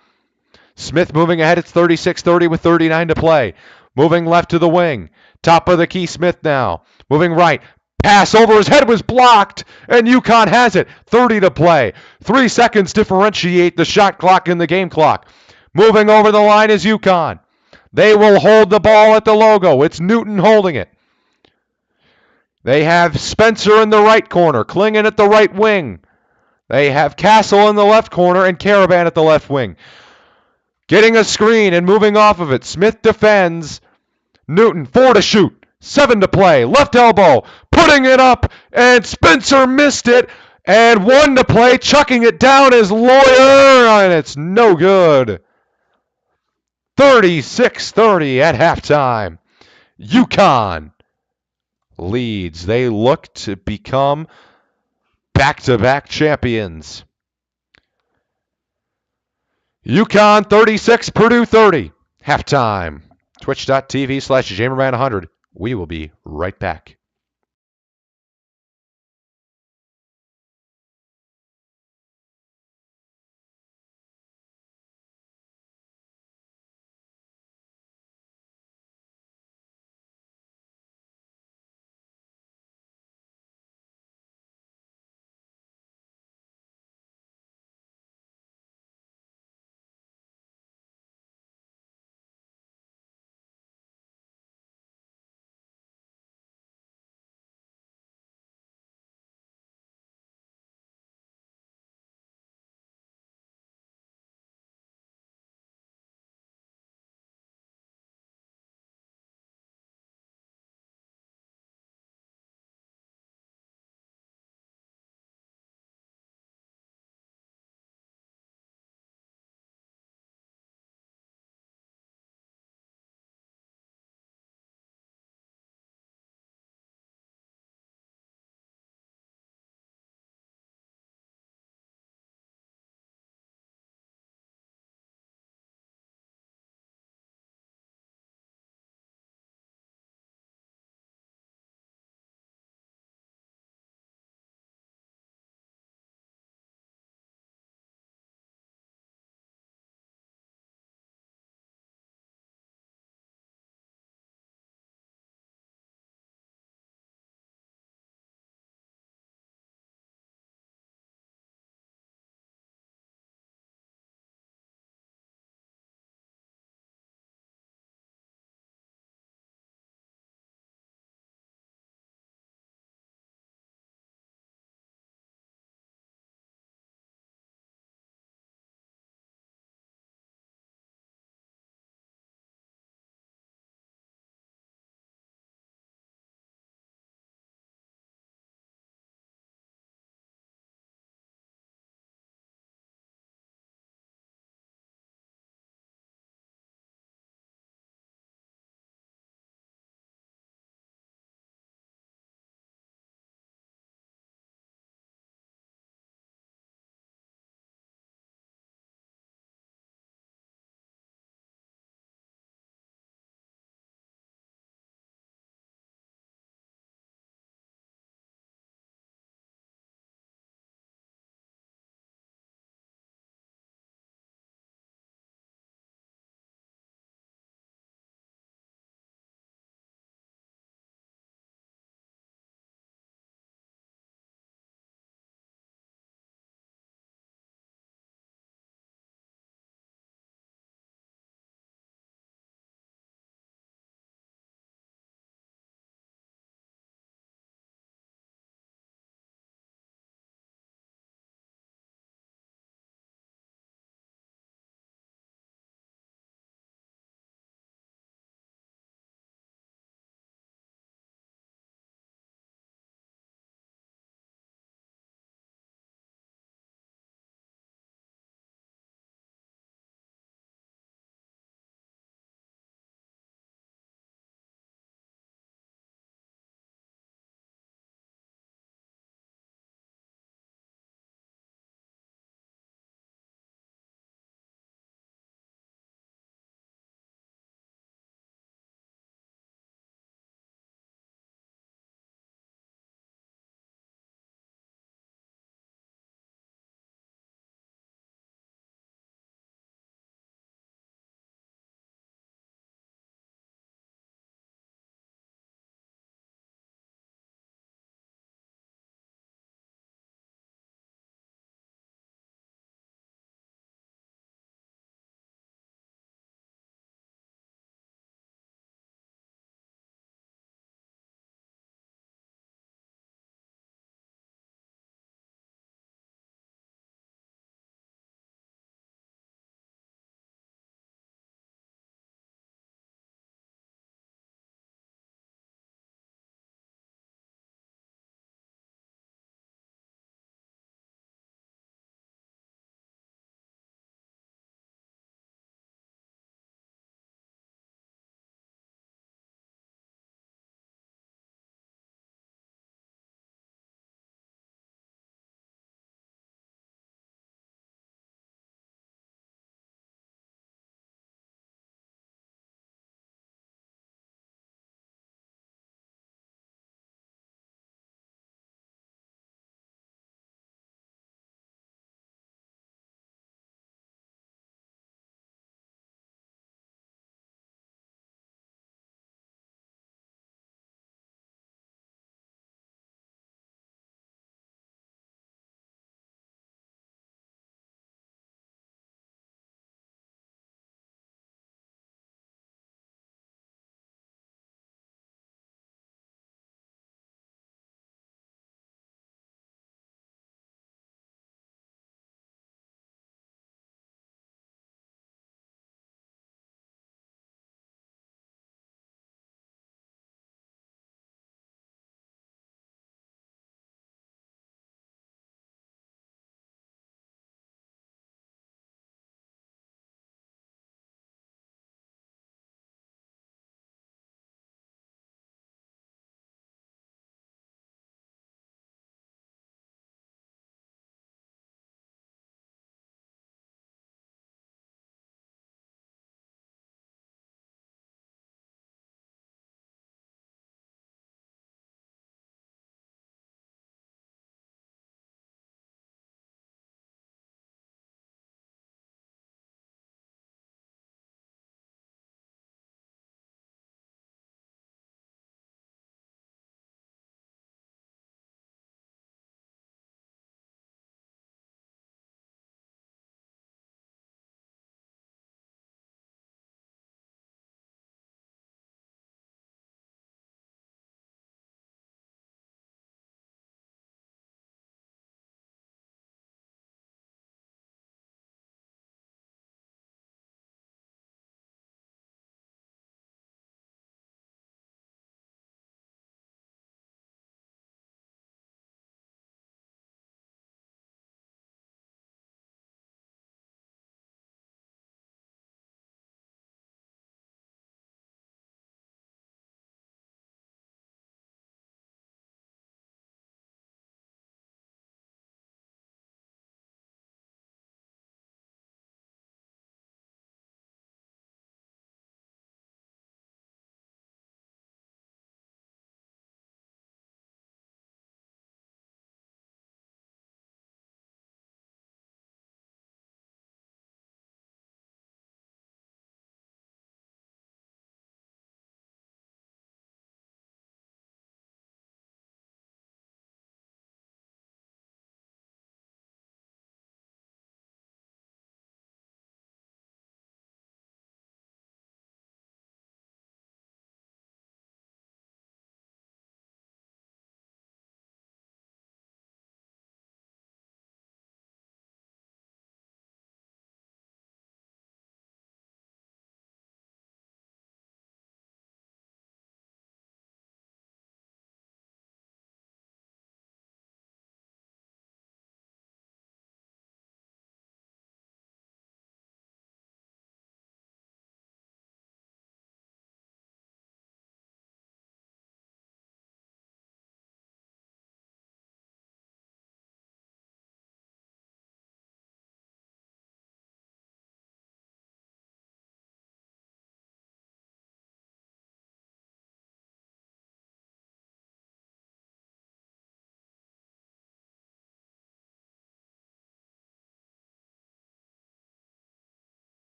Smith moving ahead. It's 36-30 with 39 to play. Moving left to the wing. Top of the key, Smith now. Moving right. Pass over his head was blocked, and UConn has it. 30 to play. 3 seconds differentiate the shot clock and the game clock. Moving over the line is UConn. They will hold the ball at the logo. It's Newton holding it. They have Spencer in the right corner, Klingon at the right wing. They have Castle in the left corner and Caravan at the left wing. Getting a screen and moving off of it. Smith defends. Newton, 4 to shoot. 7 to play. Left elbow. Putting it up. And Spencer missed it. And 1 to play. Chucking it down is Lawyer. And it's no good. 36-30 at halftime. UConn leads. They look to become back-to-back champions. UConn 36, Purdue 30. Halftime. Twitch.tv/Jamerman100. We will be right back.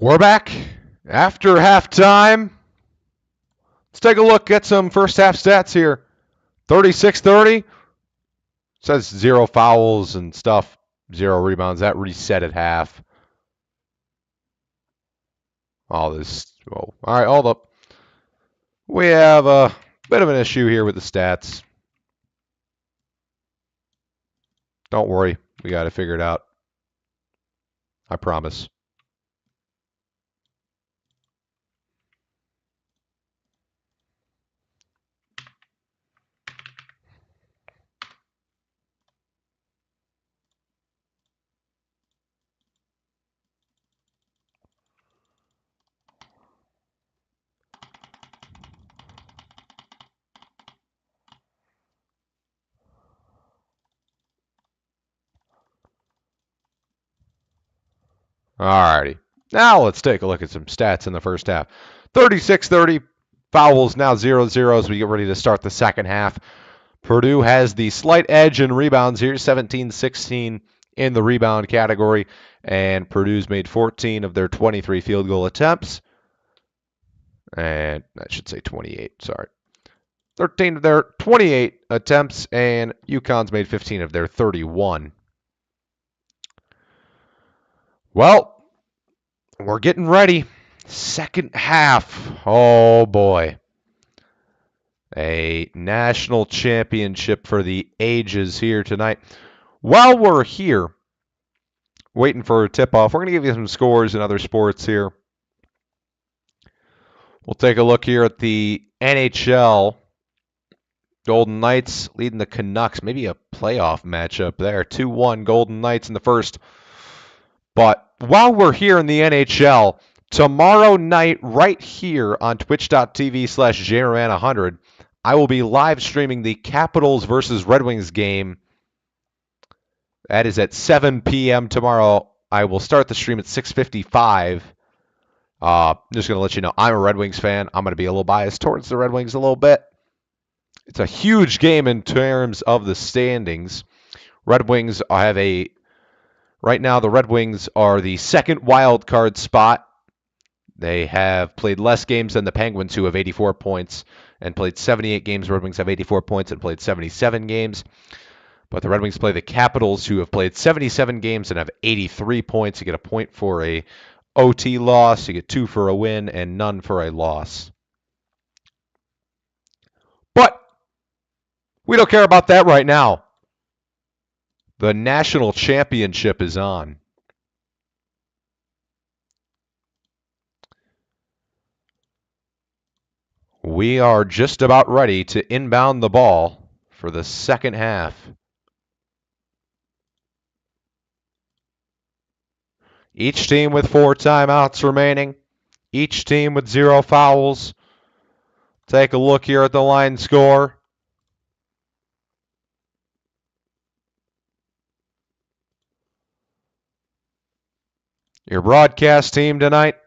We're back after halftime. Let's take a look at some first half stats here. 36-30. Says 0 fouls and stuff, 0 rebounds. That reset at half. All this. Whoa. All right, hold up. We have a bit of an issue here with the stats. Don't worry. We got to figure it out. I promise. Alrighty. Now let's take a look at some stats in the first half. 36-30. Fouls now 0-0 as we get ready to start the second half. Purdue has the slight edge in rebounds here, 17-16 in the rebound category, and Purdue's made 14 of their 23 field goal attempts. And I should say 28, sorry. 13 of their 28 attempts, and UConn's made 15 of their 31. Well, we're getting ready. Second half. Oh, boy. A national championship for the ages here tonight. While we're here, waiting for a tip-off, we're going to give you some scores in other sports here. We'll take a look here at the NHL. Golden Knights leading the Canucks. Maybe a playoff matchup there. 2-1 Golden Knights in the first. But while we're here in the NHL, tomorrow night right here on twitch.tv/JammerMan100, I will be live streaming the Capitals versus Red Wings game. That is at 7 p.m. tomorrow. I will start the stream at 6:55. I'm just going to let you know I'm a Red Wings fan. I'm going to be a little biased towards the Red Wings a little bit. It's a huge game in terms of the standings. Red Wings have a right now the Red Wings are the second wild card spot. They have played less games than the Penguins, who have 84 points, and played 78 games. Red Wings have 84 points and played 77 games. But the Red Wings play the Capitals, who have played 77 games and have 83 points. You get a point for a OT loss, you get 2 for a win, and none for a loss. But we don't care about that right now. The national championship is on. We are just about ready to inbound the ball for the second half. Each team with 4 timeouts remaining. Each team with 0 fouls. Take a look here at the line score. Your broadcast team tonight,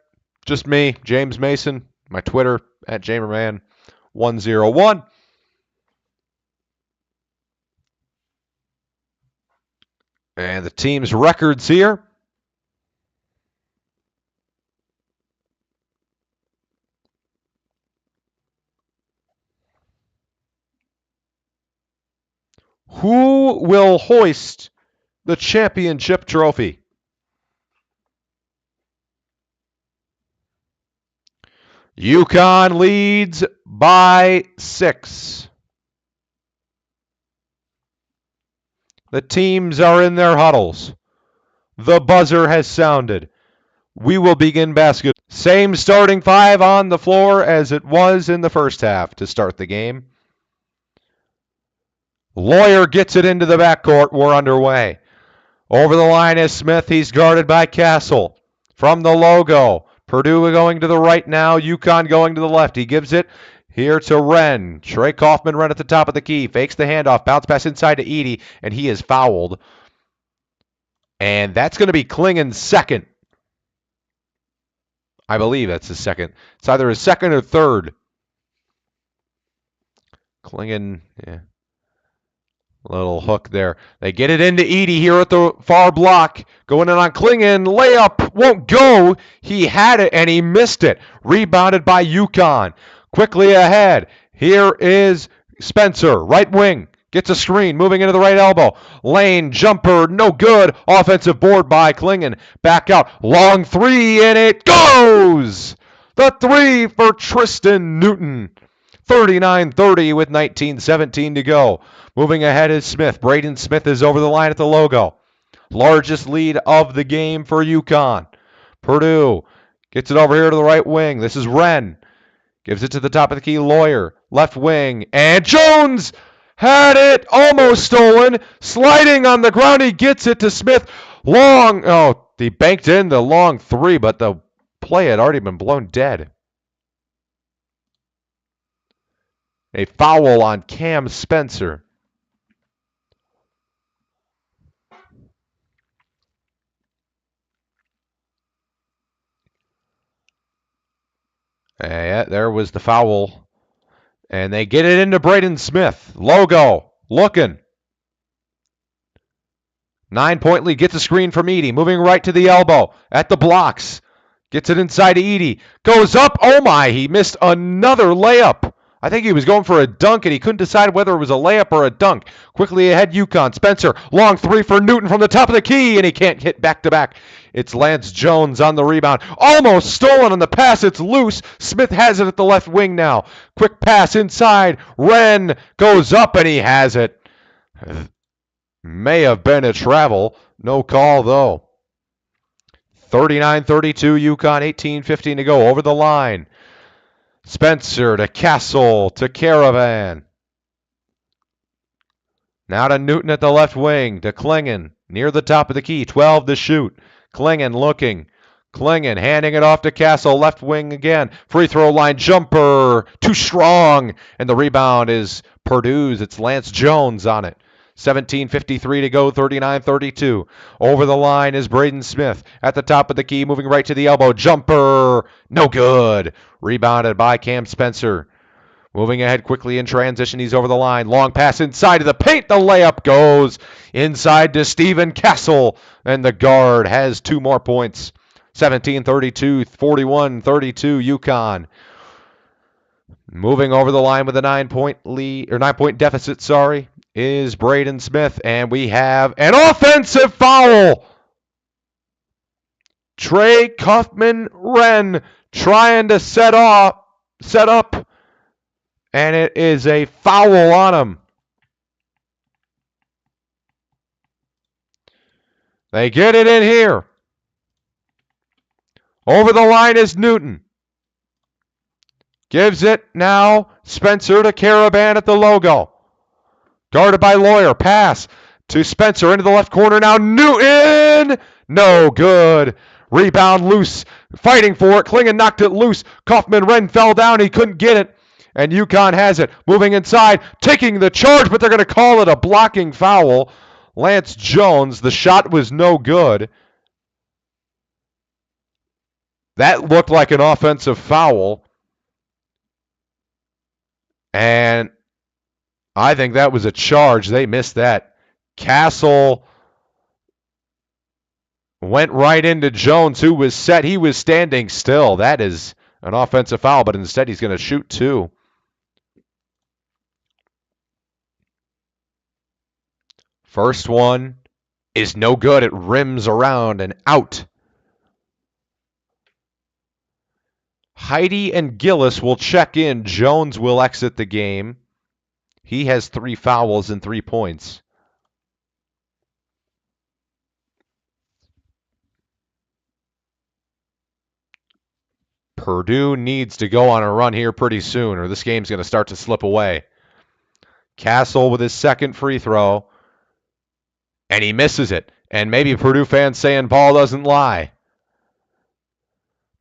just me, James Mason, my Twitter, @JamerMan101. And the team's records here. Who will hoist the championship trophy? UConn leads by 6. The teams are in their huddles. The buzzer has sounded. We will begin basketball. Same starting 5 on the floor as it was in the first half to start the game. Lawyer gets it into the backcourt. We're underway. Over the line is Smith. He's guarded by Castle. From the logo, Purdue going to the right now. UConn going to the left. He gives it here to Wren. Trey Kaufman-Wren at the top of the key. Fakes the handoff. Bounce pass inside to Edey, and he is fouled. And that's going to be Klingen's second. I believe that's his second. It's either his second or third. Klingen, yeah. Little hook there. They get it into Edie here at the far block. Going in on Klingon. Layup won't go. He had it and he missed it. Rebounded by UConn. Quickly ahead. Here is Spencer, right wing. Gets a screen, moving into the right elbow. Lane, jumper, no good. Offensive board by Klingon. Back out. Long three, and it goes! The three for Tristan Newton. 39-30 with 19:17 to go. Moving ahead is Smith. Braden Smith is over the line at the logo. Largest lead of the game for UConn. Purdue gets it over here to the right wing. This is Wren. Gives it to the top of the key, Lawyer. Left wing. And Jones had it. Almost stolen. Sliding on the ground. He gets it to Smith. Long. Oh, he banked in the long three, but the play had already been blown dead. A foul on Cam Spencer. Yeah, there was the foul. And they get it into Braden Smith. Logo, looking. 9-point lead, gets a screen from Edie. Moving right to the elbow, at the blocks. Gets it inside to Edie. Goes up, oh my, he missed another layup. I think he was going for a dunk, and he couldn't decide whether it was a layup or a dunk. Quickly ahead, UConn. Spencer, long three for Newton from the top of the key, and he can't hit back-to-back. It's Lance Jones on the rebound. Almost stolen on the pass. It's loose. Smith has it at the left wing now. Quick pass inside. Wren goes up, and he has it. May have been a travel. No call, though. 39-32, UConn, 18:15 to go. Over the line. Spencer to Castle to Caravan. Now to Newton at the left wing to Klingon. Near the top of the key. 12 to shoot. Klingon looking. Klingon handing it off to Castle. Left wing again. Free throw line jumper. Too strong. And the rebound is Purdue's. It's Lance Jones on it. 17:53 to go, 39-32. Over the line is Braden Smith. At the top of the key, moving right to the elbow. Jumper, no good. Rebounded by Cam Spencer. Moving ahead quickly in transition, he's over the line. Long pass inside of the paint. The layup goes inside to Stephen Castle. And the guard has 2 more points. 17-32, 41-32, UConn. Moving over the line with a 9-point lead, or 9-point deficit, is Braden Smith, and we have an offensive foul. Trey Kaufman-Wren trying to set up, and it is a foul on him. They get it in here. Over the line is Newton. Gives it now Spencer to Caravan at the logo. Guarded by Lawyer. Pass to Spencer into the left corner. Now Newton! No good. Rebound loose. Fighting for it. Klingon knocked it loose. Kaufman-Wren fell down. He couldn't get it. And UConn has it. Moving inside. Taking the charge, but they're going to call it a blocking foul. Lance Jones. The shot was no good. That looked like an offensive foul. And I think that was a charge. They missed that. Castle went right into Jones, who was set. He was standing still. That is an offensive foul, but instead he's going to shoot 2. First one is no good. It rims around and out. Heidi and Gillis will check in. Jones will exit the game. He has 3 fouls and 3 points. Purdue needs to go on a run here pretty soon, or this game's going to start to slip away. Castle with his second free throw, and he misses it. And maybe Purdue fans saying ball doesn't lie.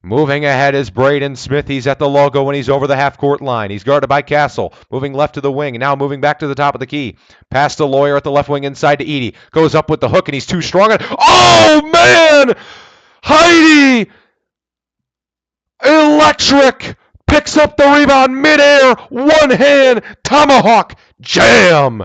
Moving ahead is Braden Smith. He's at the logo when he's over the half-court line. He's guarded by Castle. Moving left to the wing. Now moving back to the top of the key. Pass to Lawyer at the left wing inside to Edie. Goes up with the hook, and he's too strong. Oh, man! Heidi! Electric! Picks up the rebound midair. One hand. Tomahawk. Jam!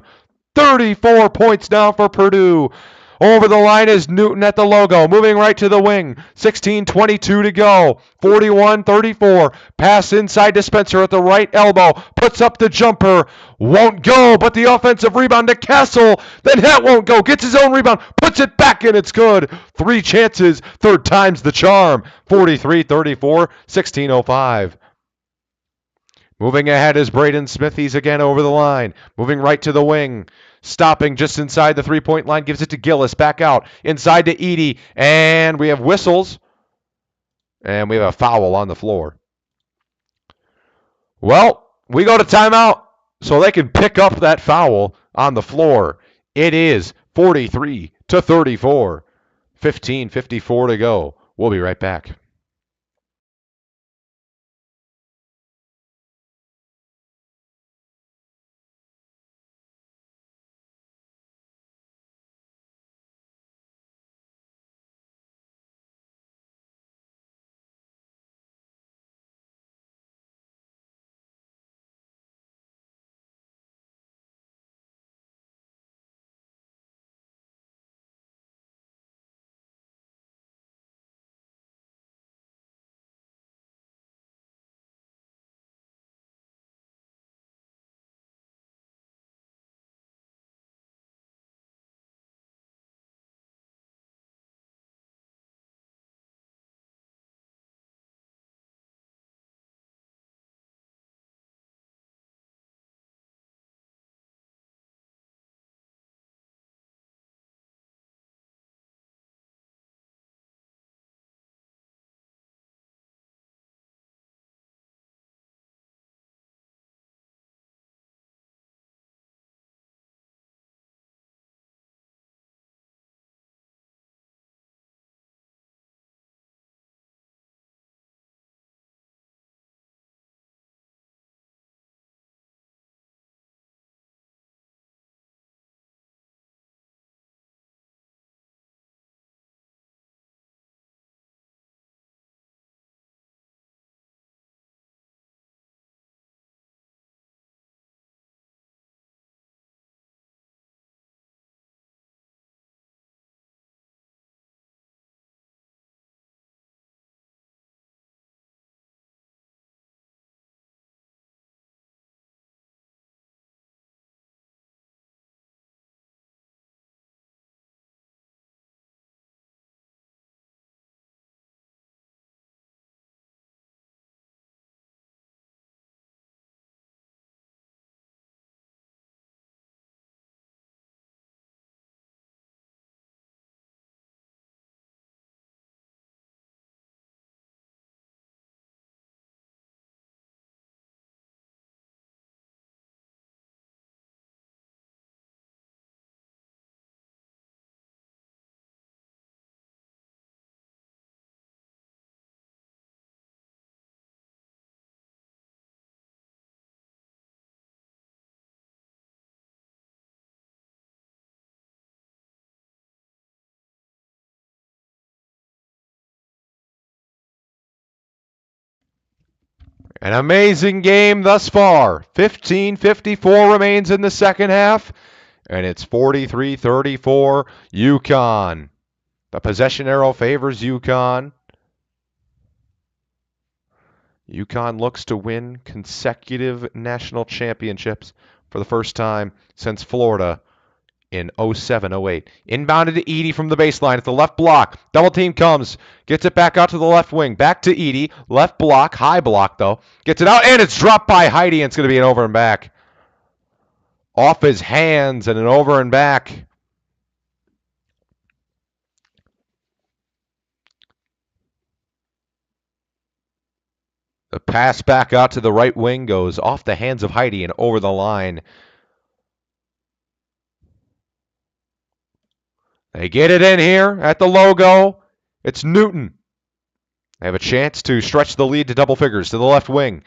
34 points now for Purdue. Over the line is Newton at the logo, moving right to the wing. 16:22 to go. 41-34. Pass inside to Spencer at the right elbow. Puts up the jumper. Won't go, but the offensive rebound to Castle. Then that won't go. Gets his own rebound. Puts it back and it's good. 3 chances. Third time's the charm. 43-34. 16:05. Moving ahead is Braden Smith. He's again over the line. Moving right to the wing. Stopping just inside the three-point line. Gives it to Gillis. Back out. Inside to Edey. And we have whistles. And we have a foul on the floor. Well, we go to timeout so they can pick up that foul on the floor. It is 43-34. 15:54 to go. We'll be right back. An amazing game thus far. 15:54 remains in the second half, and it's 43-34 UConn. The possession arrow favors UConn. UConn looks to win consecutive national championships for the first time since Florida in 07-08. Inbounded to Edey from the baseline at the left block. Double team comes. Gets it back out to the left wing. Back to Edey. Left block. High block, though. Gets it out, and it's dropped by Heidi, and it's going to be an over and back. Off his hands and an over and back. The pass back out to the right wing goes off the hands of Heidi and over the line. They get it in here at the logo. It's Newton. They have a chance to stretch the lead to double figures to the left wing.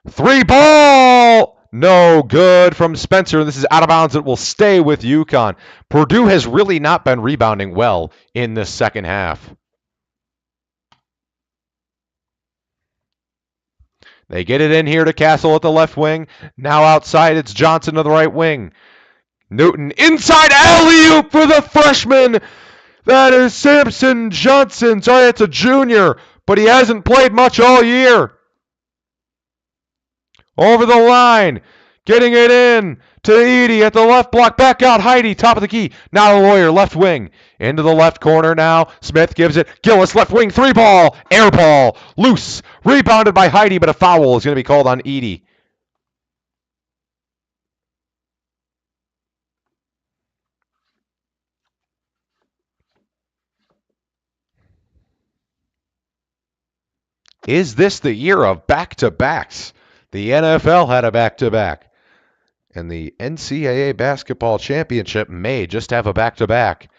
3 ball! No good from Spencer. This is out of bounds. It will stay with UConn. Purdue has really not been rebounding well in this second half. They get it in here to Castle at the left wing. Now outside, it's Johnson to the right wing. Newton inside alley-oop for the freshman. That is Samson Johnson. Sorry, it's a junior, but he hasn't played much all year. Over the line. Getting it in to Edey at the left block. Back out Heidi, top of the key. Now the Lawyer, left wing. Into the left corner now. Smith gives it. Gillis, left wing, 3-ball. Air ball. Loose. Rebounded by Heidi, but a foul is going to be called on Edey. Is this the year of back-to-backs? The NFL had a back-to-back. And the NCAA Basketball Championship may just have a back-to-back.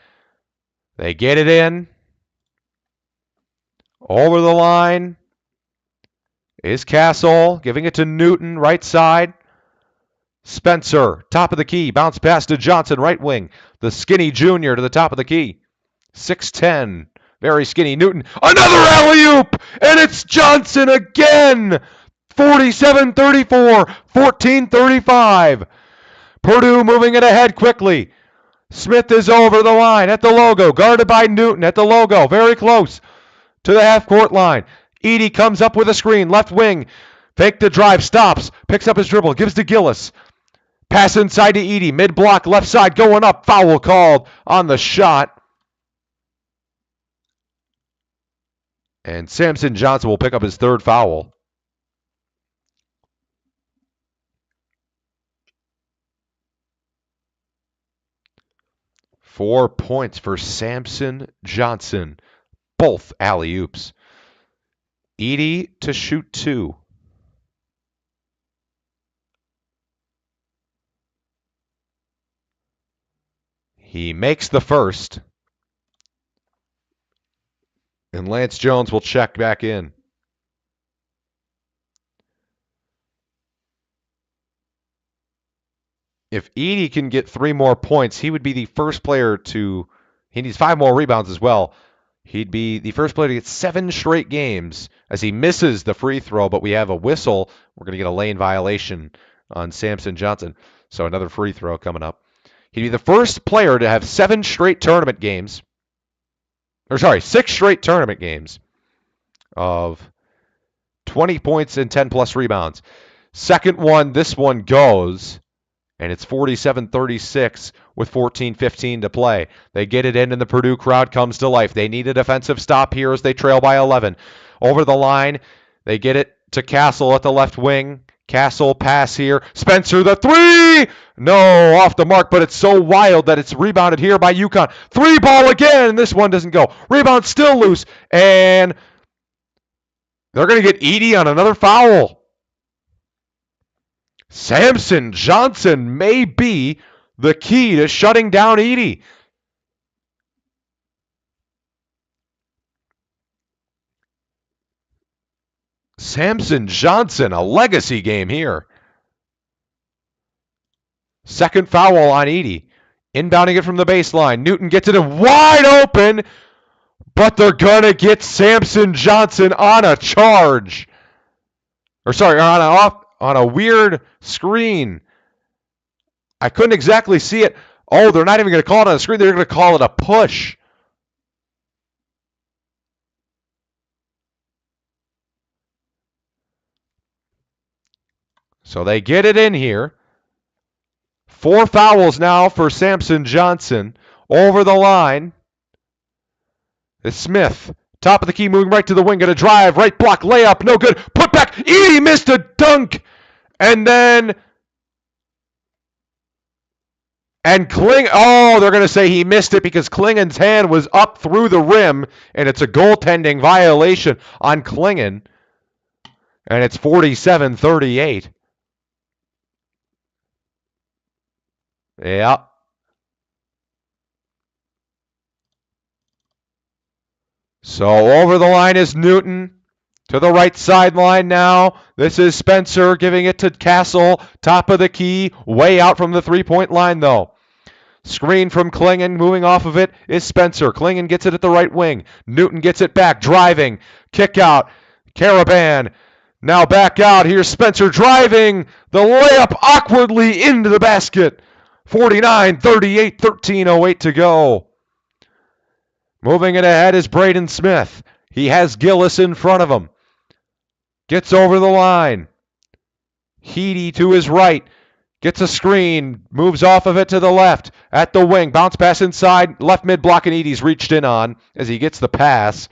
They get it in. Over the line is Castle, giving it to Newton, right side. Spencer, top of the key, bounce pass to Johnson, right wing. The skinny junior to the top of the key. 6'10", very skinny Newton. Another alley-oop, and it's Johnson again. 47-34, 14-35. Purdue moving it ahead quickly. Smith is over the line at the logo, guarded by Newton at the logo, very close to the half-court line. Edey comes up with a screen, left wing. Fake the drive, stops, picks up his dribble, gives to Gillis. Pass inside to Edey, mid-block, left side, going up. Foul called on the shot. And Samson Johnson will pick up his third foul. Four points for Samson Johnson. Both alley-oops. Edey to shoot 2. He makes the first. And Lance Jones will check back in. If Edey can get 3 more points, he would be the first player to... He needs 5 more rebounds as well. He'd be the first player to get 7 straight games as he misses the free throw, but we have a whistle. We're going to get a lane violation on Samson Johnson. So another free throw coming up. He'd be the first player to have 7 straight tournament games. 6 straight tournament games of 20 points and 10-plus rebounds. Second one, this one goes, and it's 47-36 with 14:15 to play. They get it in, and the Purdue crowd comes to life. They need a defensive stop here as they trail by 11. Over the line, they get it to Castle at the left wing. Castle pass here. Spencer, the 3! No, off the mark, but it's so wild that it's rebounded here by UConn. 3-ball again, and this one doesn't go. Rebound still loose, and they're going to get Edey on another foul. Samson Johnson may be the key to shutting down Edey. Samson Johnson, a legacy game here. Second foul on Edey. Inbounding it from the baseline. Newton gets it in wide open, but they're going to get Samson Johnson on a charge. On a weird screen. I couldn't exactly see it. Oh, they're not even going to call it on the screen. They're going to call it a push. So they get it in here. 4 fouls now for Samson Johnson. Over the line is Smith. Top of the key, moving right to the wing. Going to drive, right block, layup, no good. Put back, Edey missed a dunk. And then... And they're going to say he missed it because Klingen's hand was up through the rim, and it's a goaltending violation on Klingen. And it's 47-38. Yeah. So over the line is Newton. To the right sideline now. This is Spencer giving it to Castle. Top of the key. Way out from the three-point line, though. Screen from Klingen. Moving off of it is Spencer. Klingen gets it at the right wing. Newton gets it back. Driving. Kick out. Caravan. Now back out. Here's Spencer driving. The layup awkwardly into the basket. 49-38, 13:08 to go. Moving it ahead is Braden Smith. He has Gillis in front of him. Gets over the line. Heedy to his right. Gets a screen. Moves off of it to the left. At the wing. Bounce pass inside. Left mid block and Eady's reached in on as he gets the pass.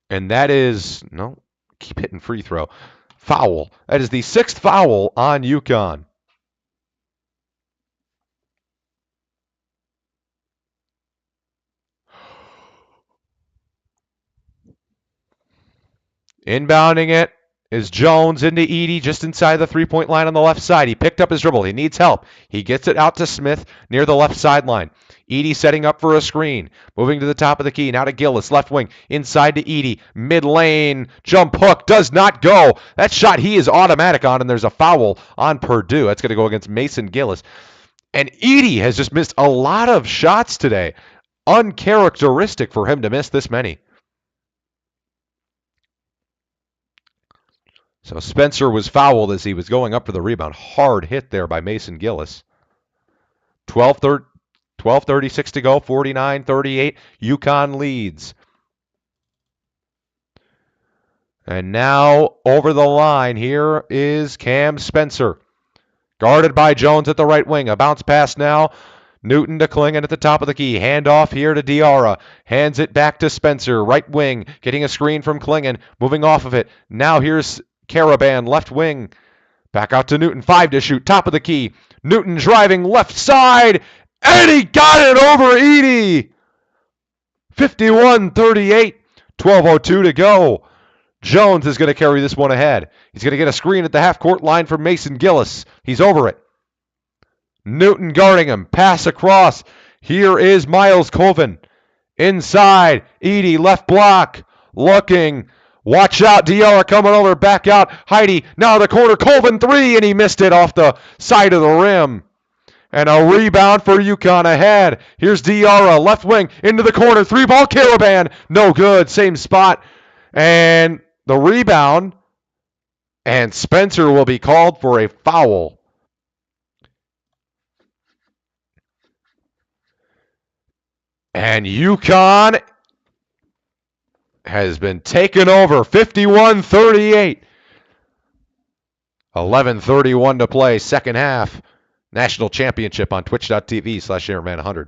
And that is, no, keep hitting free throw. Foul. That is the 6th foul on UConn. Inbounding it is Jones into Eady just inside the three-point line on the left side. He picked up his dribble. He needs help. He gets it out to Smith near the left sideline. Eady setting up for a screen. Moving to the top of the key. Now to Gillis. Left wing. Inside to Eady. Mid-lane. Jump hook. Does not go. That shot he is automatic on, and there's a foul on Purdue. That's going to go against Mason Gillis. And Eady has just missed a lot of shots today. Uncharacteristic for him to miss this many. So Spencer was fouled as he was going up for the rebound. Hard hit there by Mason Gillis. 12:36 to go, 49-38. UConn leads. And now over the line, here is Cam Spencer. Guarded by Jones at the right wing. A bounce pass now. Newton to Klingon at the top of the key. Hand off here to Diarra. Hands it back to Spencer. Right wing. Getting a screen from Klingon. Moving off of it. Now here's Caravan, left wing. Back out to Newton. 5 to shoot. Top of the key. Newton driving left side. And he got it over Eady. 51-38. 12:02 to go. Jones is going to carry this one ahead. He's going to get a screen at the half-court line from Mason Gillis. He's over it. Newton guarding him. Pass across. Here is Miles Colvin. Inside. Eady, left block. Looking. Watch out. Diarra coming over. Back out. Heidi. Now the corner. Colvin 3. And he missed it off the side of the rim. And a rebound for UConn ahead. Here's Diarra. Left wing. Into the corner. 3-ball Caravan. No good. Same spot. And the rebound. And Spencer will be called for a foul. And UConn has been taken over. 51-38. 11:31 to play. Second half. National championship on twitch.tv/airman100.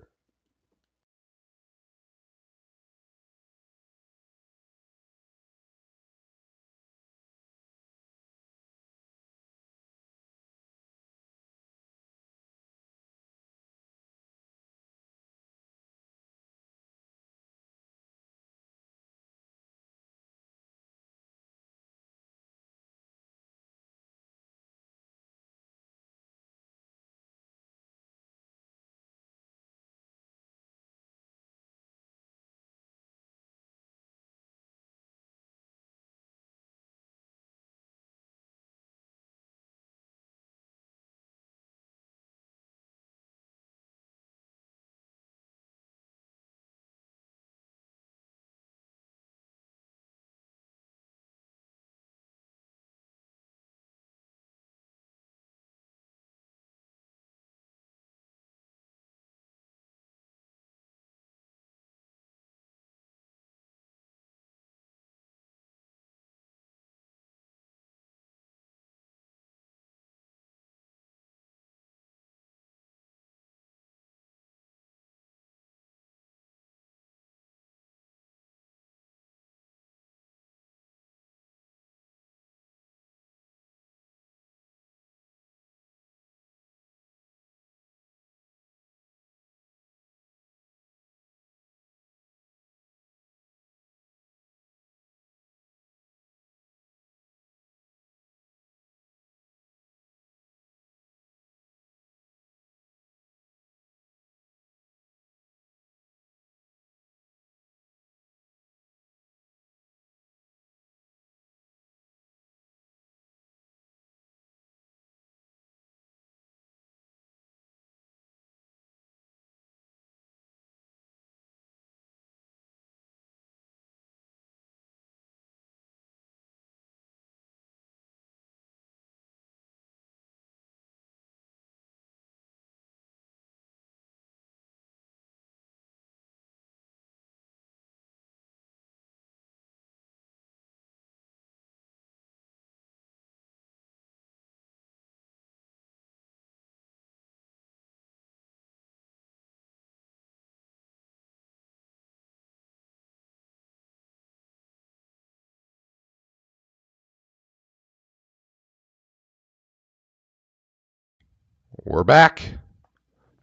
We're back.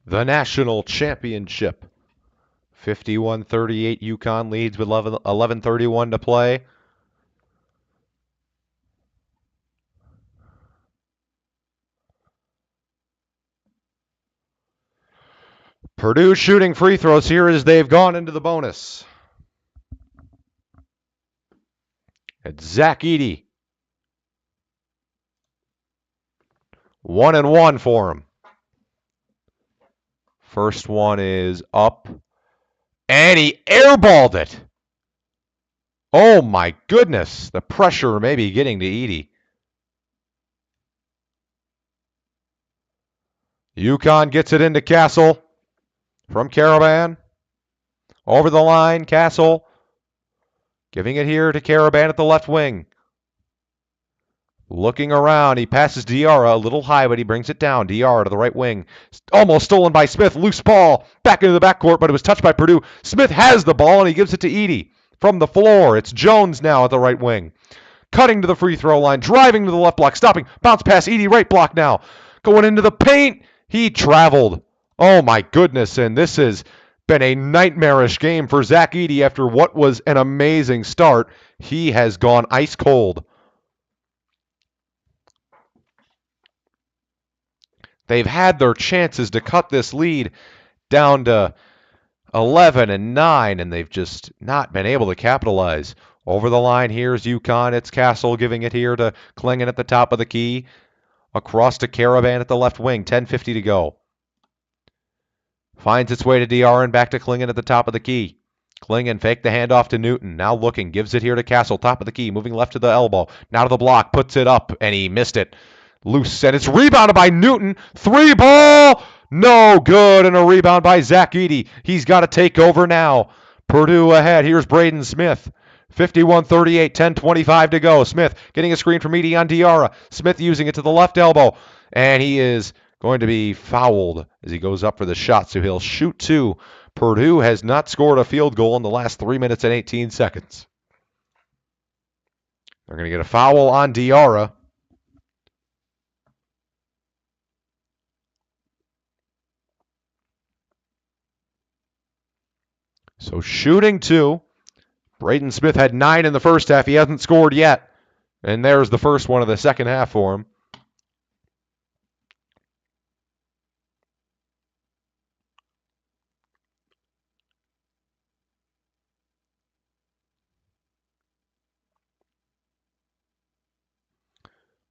The national championship. 51-38 UConn leads with 11:31 to play. Purdue shooting free throws here as they've gone into the bonus. It's Zach Edey. 1-1 for him. First one is up. And he airballed it. Oh my goodness. The pressure may be getting to Edey. UConn gets it into Castle from Caravan. Over the line, Castle. Giving it here to Caravan at the left wing. Looking around, he passes Diarra a little high, but he brings it down. Diarra to the right wing. Almost stolen by Smith. Loose ball. Back into the backcourt, but it was touched by Purdue. Smith has the ball, and he gives it to Edey. From the floor, it's Jones now at the right wing. Cutting to the free throw line. Driving to the left block. Stopping. Bounce pass. Edey right block now. Going into the paint. He traveled. Oh, my goodness. And this has been a nightmarish game for Zach Edey after what was an amazing start. He has gone ice cold. They've had their chances to cut this lead down to 11-9, and they've just not been able to capitalize. Over the line, here's UConn. It's Castle giving it here to Klingon at the top of the key. Across to Caravan at the left wing. 10:50 to go. Finds its way to DR and back to Klingon at the top of the key. Klingon fake the handoff to Newton. Now looking. Gives it here to Castle. Top of the key. Moving left to the elbow. Now to the block. Puts it up, and he missed it. Loose, and it's rebounded by Newton. Three ball, no good, and a rebound by Zach Edey. He's got to take over now. Purdue ahead. Here's Braden Smith. 51-38, 10:25 to go. Smith getting a screen from Edey on Diarra. Smith using it to the left elbow, and he is going to be fouled as he goes up for the shot, so he'll shoot two. Purdue has not scored a field goal in the last 3 minutes and 18 seconds. They're going to get a foul on Diarra. So shooting two. Braden Smith had 9 in the first half. He hasn't scored yet. And there's the first one of the second half for him.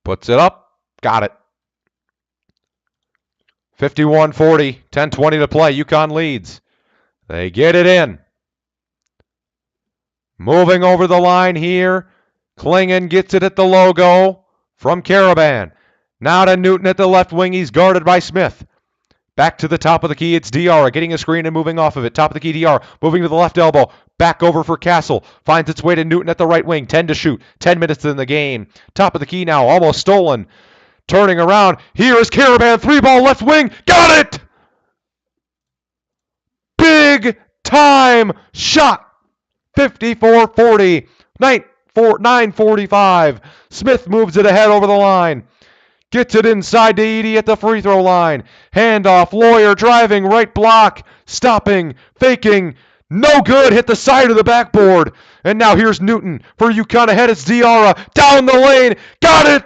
Puts it up. Got it. 51-40. 10:20 to play. UConn leads. They get it in. Moving over the line here. Klingon gets it at the logo from Caravan. Now to Newton at the left wing. He's guarded by Smith. Back to the top of the key. It's Diarra getting a screen and moving off of it. Top of the key, Diarra moving to the left elbow. Back over for Castle. Finds its way to Newton at the right wing. 10 to shoot. 10 minutes in the game. Top of the key now. Almost stolen. Turning around. Here is Caravan. 3-ball left wing. Got it! Big time shot. 54-40. 9:45. Smith moves it ahead over the line. Gets it inside to Edey at the free throw line. Handoff. Lawyer driving. Right block. Stopping. Faking. No good. Hit the side of the backboard. And now here's Newton for UConn ahead. It's Diarra. Down the lane. Got it!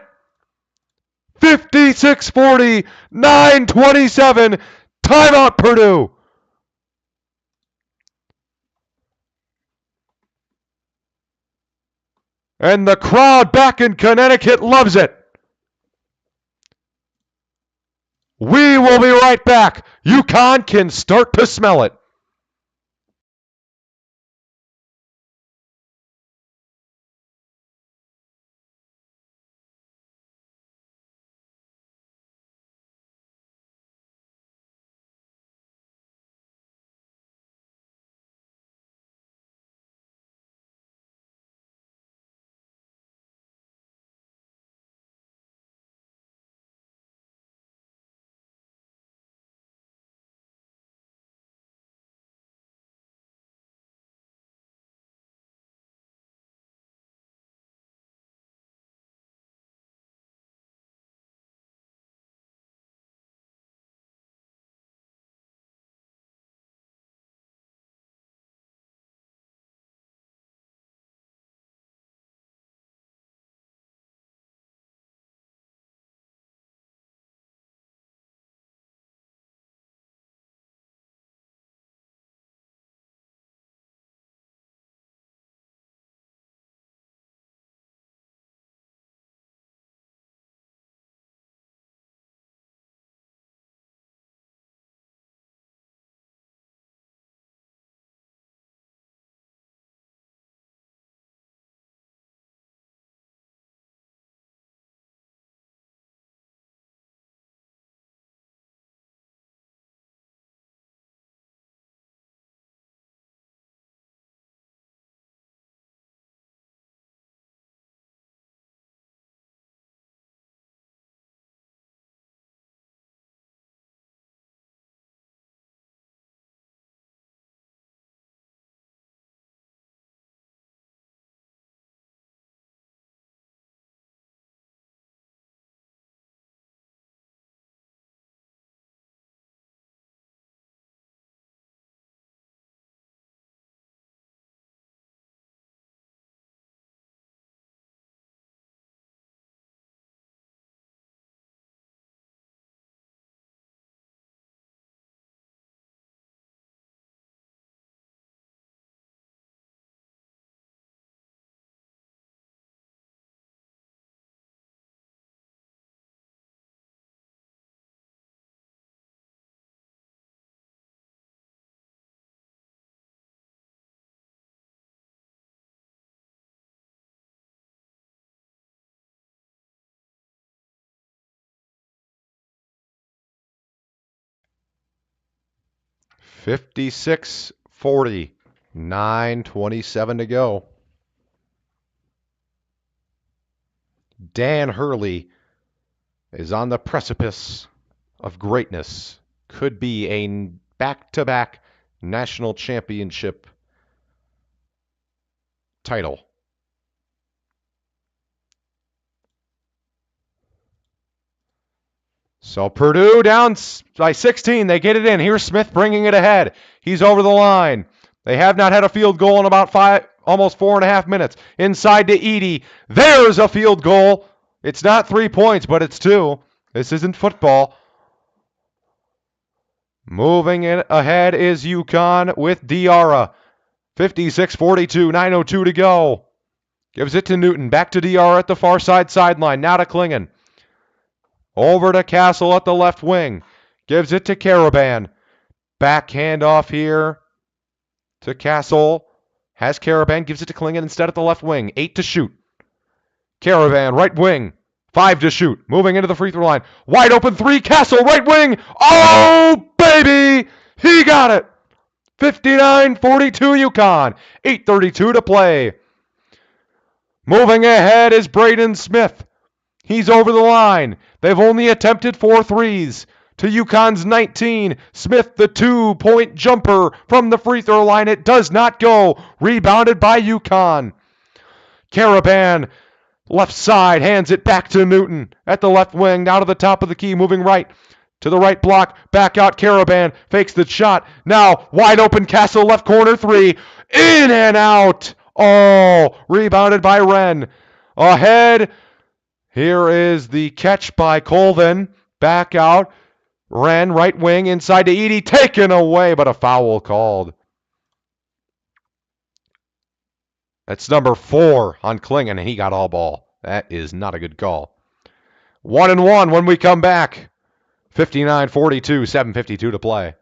56-40. 9:27. Timeout Purdue. And the crowd back in Connecticut loves it. We will be right back. UConn can start to smell it. 56-40. 9:27 to go. Dan Hurley is on the precipice of greatness. Could be a back-to-back national championship title. So Purdue down by 16. They get it in. Here's Smith bringing it ahead. He's over the line. They have not had a field goal in about almost 4.5 minutes. Inside to Edey. There's a field goal. It's not 3 points, but it's 2. This isn't football. Moving it ahead is UConn with Diarra. 56-42, 9:02 to go. Gives it to Newton. Back to Diarra at the far sideline. Now to Klingon. Over to Castle at the left wing. Gives it to Caravan. Back handoff here to Castle. Has Caravan. Gives it to Klingon instead at the left wing. 8 to shoot. Caravan, right wing. 5 to shoot. Moving into the free throw line. Wide open 3. Castle, right wing. Oh, baby! He got it. 59-42 UConn. 8:32 to play. Moving ahead is Braden Smith. He's over the line. They've only attempted 4 threes. To UConn's 19. Smith, the 2-point jumper from the free throw line. It does not go. Rebounded by UConn. Caravan, left side, hands it back to Newton at the left wing. Now to the top of the key, moving right. To the right block, back out Caravan, fakes the shot. Now, wide open Castle, left corner 3. In and out. Oh, rebounded by Wren. Ahead. Here is the catch by Colvin. Back out. Wren, right wing, inside to Edey. Taken away, but a foul called. That's number 4 on Klingon, and he got all ball. That is not a good call. 1-1 when we come back. 59-42, 7:52 to play.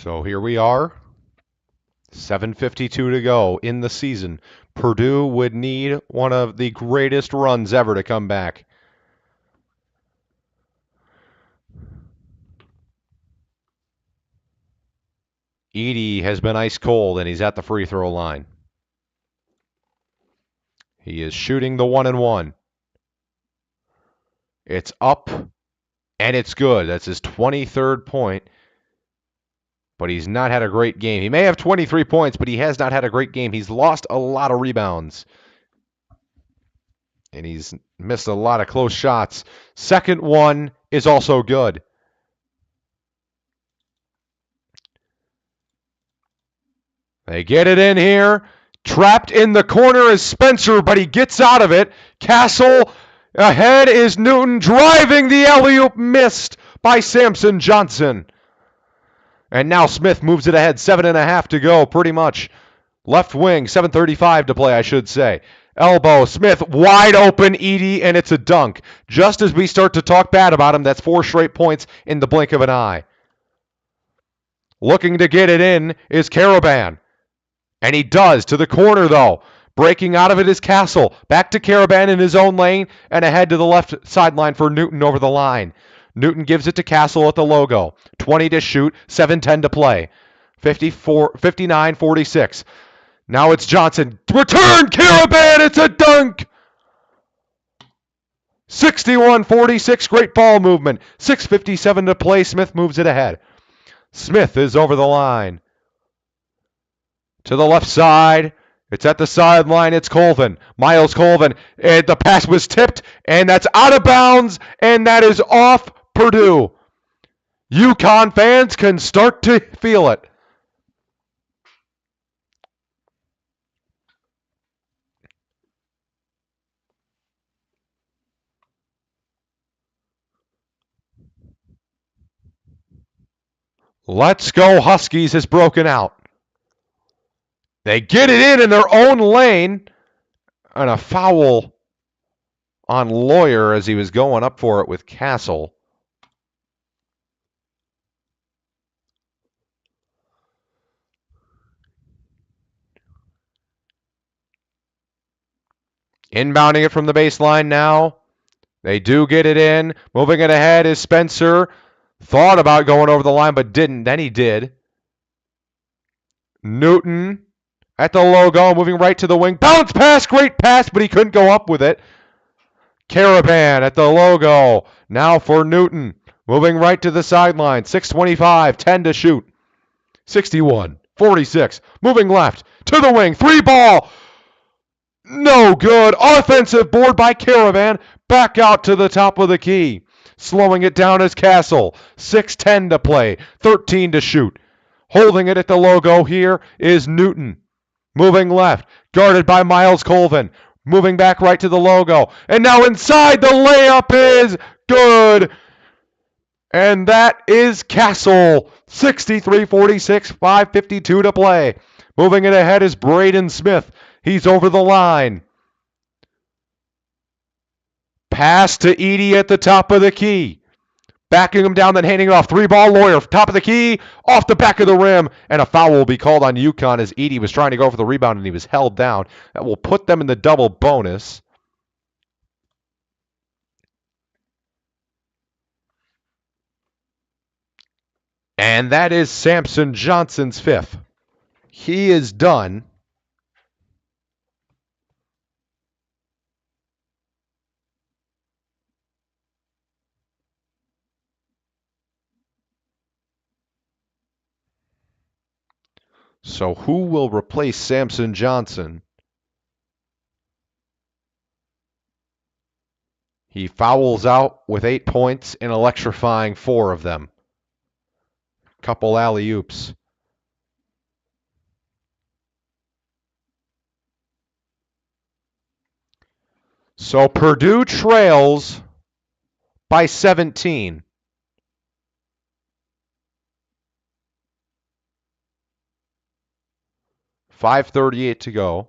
So here we are, 7:52 to go in the season. Purdue would need one of the greatest runs ever to come back. Edey has been ice cold, and he's at the free throw line. He is shooting the 1-and-1. It's up, and it's good. That's his 23rd point. But he's not had a great game. He may have 23 points, but he has not had a great game. He's lost a lot of rebounds. And he's missed a lot of close shots. Second one is also good. They get it in here. Trapped in the corner is Spencer, but he gets out of it. Castle ahead is Newton, driving the alley-oop, missed by Samson Johnson. And now Smith moves it ahead, 7.5 to go, pretty much. Left wing, 7:35 to play, I should say. Elbow, Smith, wide open, Edey, and it's a dunk. Just as we start to talk bad about him, that's 4 straight points in the blink of an eye. Looking to get it in is Caravan. And he does, to the corner, though. Breaking out of it is Castle. Back to Caravan in his own lane, and ahead to the left sideline for Newton over the line. Newton gives it to Castle at the logo. 20 to shoot, 7:10 to play. 59-46. Now it's Johnson. Return, Caravan, it's a dunk! 61-46, great ball movement. 6:57 to play, Smith moves it ahead. Smith is over the line. To the left side. It's at the sideline. It's Colvin. Miles Colvin. And the pass was tipped, and that's out of bounds, and that is off Purdue. UConn fans can start to feel it. Let's Go Huskies has broken out. They get it in their own lane, and a foul on Lawyer as he was going up for it with Castle. Inbounding it from the baseline now. They do get it in. Moving it ahead is Spencer. Thought about going over the line, but didn't. Then he did. Newton at the logo, moving right to the wing. Bounce pass, great pass, but he couldn't go up with it. Caravan at the logo. Now for Newton. Moving right to the sideline. 6:25, 10 to shoot. 61-46. Moving left to the wing. 3 ball. No good. Offensive board by Caravan. Back out to the top of the key. Slowing it down is Castle. 6:10 to play. 13 to shoot. Holding it at the logo here is Newton. Moving left. Guarded by Miles Colvin. Moving back right to the logo. And now inside, the layup is good. And that is Castle. 63-46, 5:52 to play. Moving it ahead is Braden Smith. He's over the line. Pass to Edey at the top of the key. Backing him down, then handing it off. 3-ball Lawyer, top of the key, off the back of the rim, and a foul will be called on UConn as Edey was trying to go for the rebound and he was held down. That will put them in the double bonus. And that is Samson Johnson's 5th. He is done. So who will replace Samson Johnson? He fouls out with 8 points and electrifying 4 of them. Couple alley-oops. So Purdue trails by 17. .538 to go.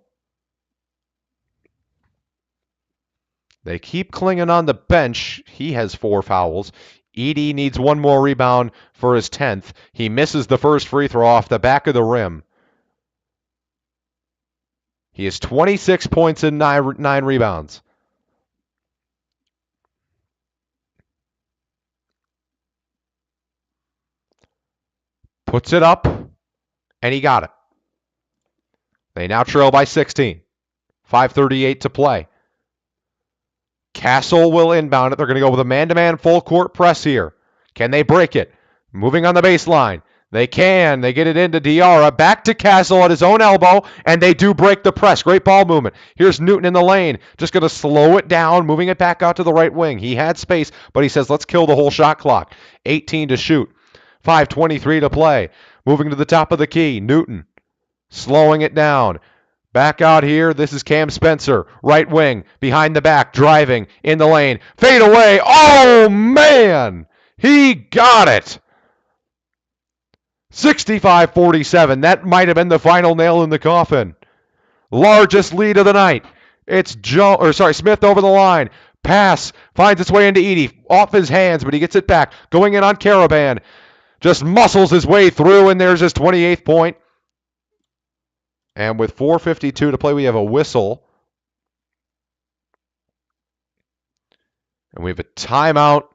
They keep clinging on the bench. He has 4 fouls. Edey needs one more rebound for his 10th. He misses the first free throw off the back of the rim. He has 26 points and nine rebounds. Puts it up, and he got it. They now trail by 16. 5:38 to play. Castle will inbound it. They're going to go with a man-to-man full court press here. Can they break it? Moving on the baseline. They can. They get it into Diarra. Back to Castle at his own elbow, and they do break the press. Great ball movement. Here's Newton in the lane. Just going to slow it down, moving it back out to the right wing. He had space, but he says, let's kill the whole shot clock. 18 to shoot. 5:23 to play. Moving to the top of the key. Newton slowing it down. Back out here, this is Cam Spencer, right wing, behind the back, driving in the lane. Fade away. Oh, man! He got it! 65-47. That might have been the final nail in the coffin. Largest lead of the night. It's Smith over the line. Pass finds its way into Edey. Off his hands, but he gets it back. Going in on Caravan. Just muscles his way through, and there's his 28th point. And with 4:52 to play, we have a whistle. And we have a timeout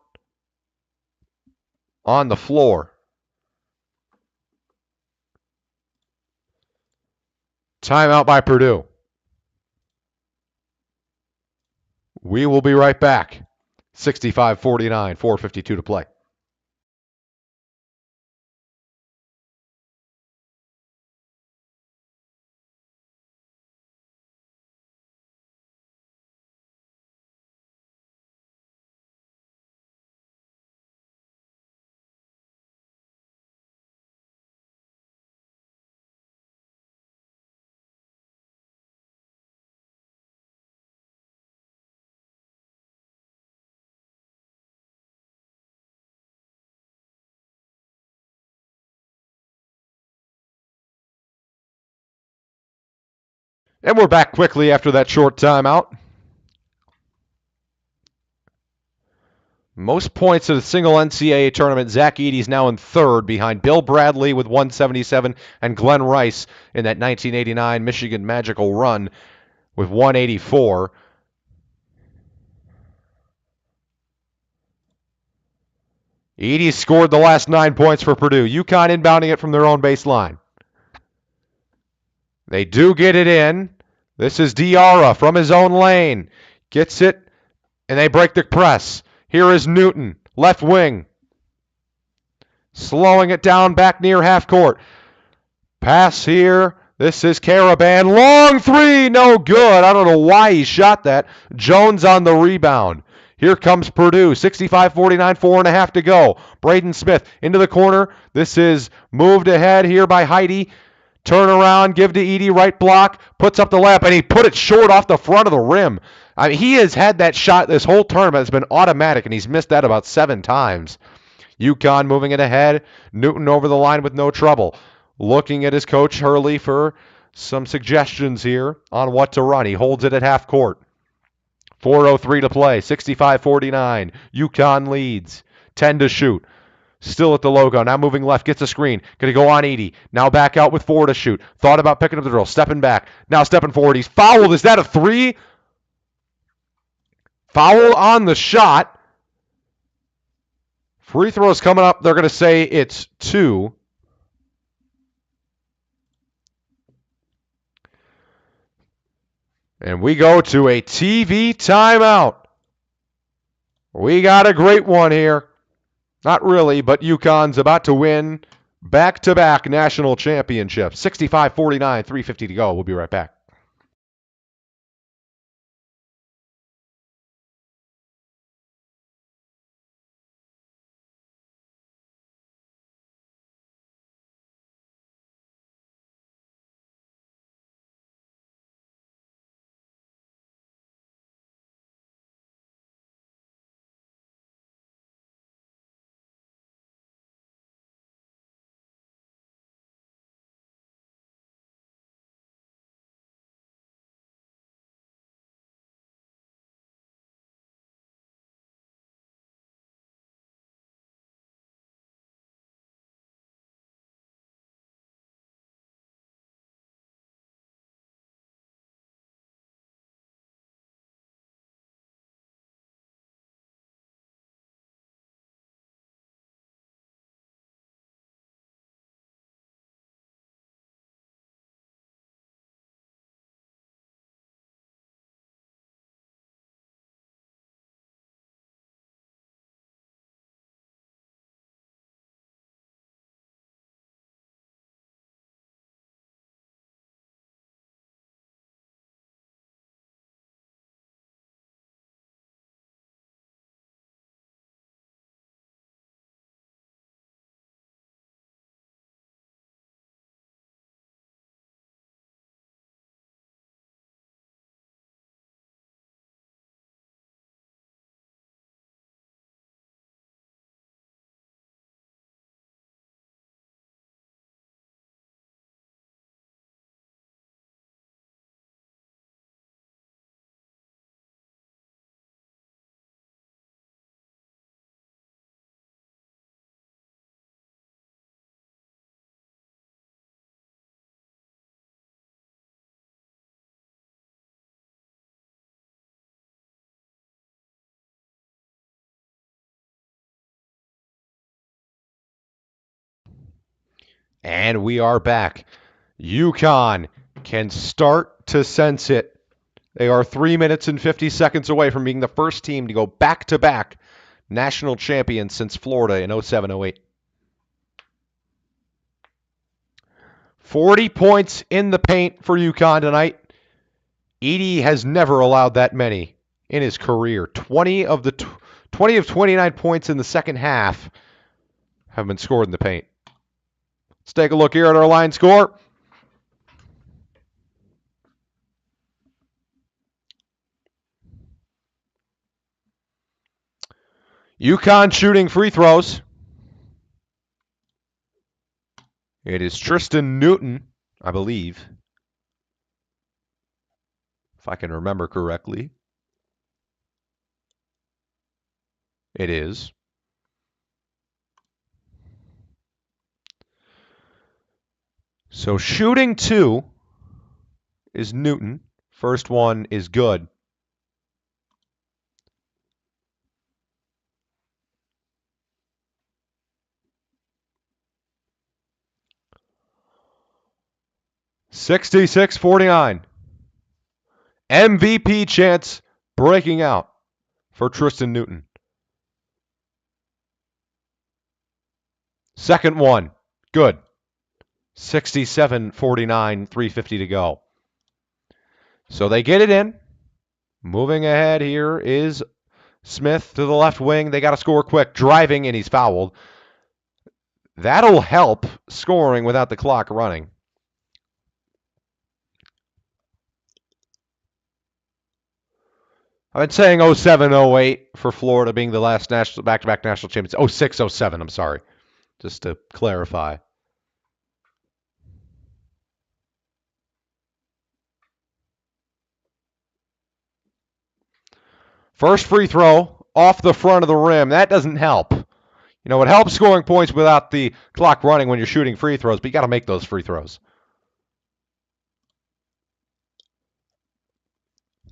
on the floor. Timeout by Purdue. We will be right back. 65-49, 4:52 to play. And we're back quickly after that short timeout. Most points in a single NCAA tournament. Zach Edey's now in third behind Bill Bradley with 177 and Glenn Rice in that 1989 Michigan Magical run with 184. Edey scored the last 9 points for Purdue. UConn inbounding it from their own baseline. They do get it in. This is Diarra from his own lane. Gets it, and they break the press. Here is Newton, left wing. Slowing it down back near half court. Pass here. This is Caravan. Long three, no good. I don't know why he shot that. Jones on the rebound. Here comes Purdue. 65-49, 4.5 to go. Braden Smith into the corner. This is moved ahead here by Heidi. Turn around, give to Edey, right block, puts up the layup, and he put it short off the front of the rim. I mean, he has had that shot this whole tournament. It's been automatic, and he's missed that about 7 times. UConn moving it ahead. Newton over the line with no trouble. Looking at his coach, Hurley, for some suggestions here on what to run. He holds it at half court. 4:03 to play. 65-49. UConn leads. 10 to shoot. Still at the logo. Now moving left. Gets a screen. Going to go on Edey. Now back out with 4 to shoot. Thought about picking up the drill. Stepping back. Now stepping forward. He's fouled. Is that a 3? Foul on the shot. Free throws coming up. They're going to say it's 2. And we go to a TV timeout. We got a great one here. Not really, but UConn's about to win back-to-back national championships. 65-49, 3:50 to go. We'll be right back. And we are back. UConn can start to sense it. They are 3 minutes and 50 seconds away from being the first team to go back-to-back national champions since Florida in 07-08. 40 points in the paint for UConn tonight. Edey has never allowed that many in his career. 20 of 29 points in the second half have been scored in the paint. Let's take a look here at our line score. UConn shooting free throws. It is Tristan Newton, I believe, if I can remember correctly. It is. So shooting 2 is Newton. First one is good. (66-49). MVP chance breaking out for Tristan Newton. Second one, good. 67-49, 3:50 to go. So they get it in. Moving ahead here is Smith to the left wing. They got to score quick. Driving, and he's fouled. That'll help scoring without the clock running. I've been saying 07-08 for Florida being the last back-to-back national champions. 06-07, I'm sorry. Just to clarify. First free throw off the front of the rim. That doesn't help. You know, it helps scoring points without the clock running when you're shooting free throws, but you got to make those free throws.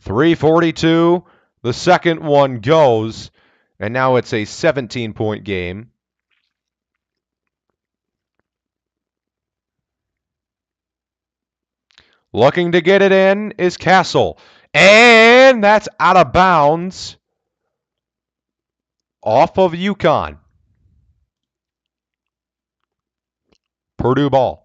3:42. The second one goes, and now it's a 17-point game. Looking to get it in is Castle. And that's out of bounds off of UConn. Purdue ball.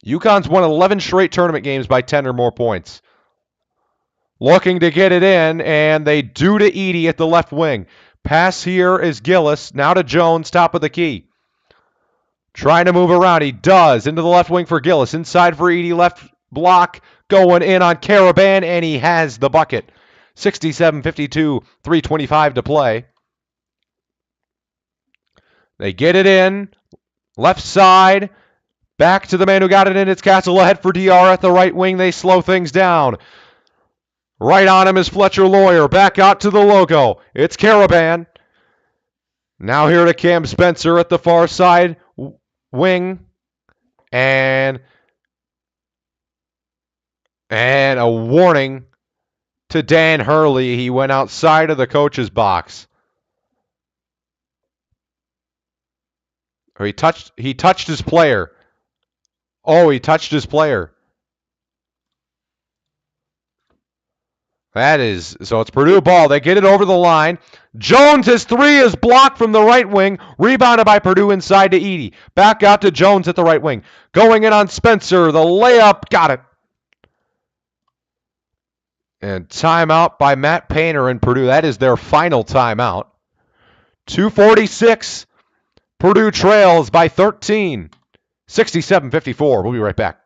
UConn's won 11 straight tournament games by 10 or more points. Looking to get it in, and they do to Edey at the left wing. Pass here is Gillis. Now to Jones, top of the key. Trying to move around. He does. Into the left wing for Gillis. Inside for Edey. Left block. Going in on Caravan, and he has the bucket. 67-52, 3:25 to play. They get it in. Left side. Back to the man who got it in. It's Castle ahead for DR at the right wing. They slow things down. Right on him is Fletcher Lawyer. Back out to the logo. It's Caravan. Now here to Cam Spencer at the far side wing. And a warning to Dan Hurley. He went outside of the coach's box. Or he touched his player. Oh, he touched his player. So it's Purdue ball. They get it over the line. Jones, his three is blocked from the right wing. Rebounded by Purdue inside to Edey. Back out to Jones at the right wing. Going in on Spencer. The layup. Got it. And timeout by Matt Painter in Purdue. That is their final timeout. 2:46. Purdue trails by 13. 67-54. We'll be right back.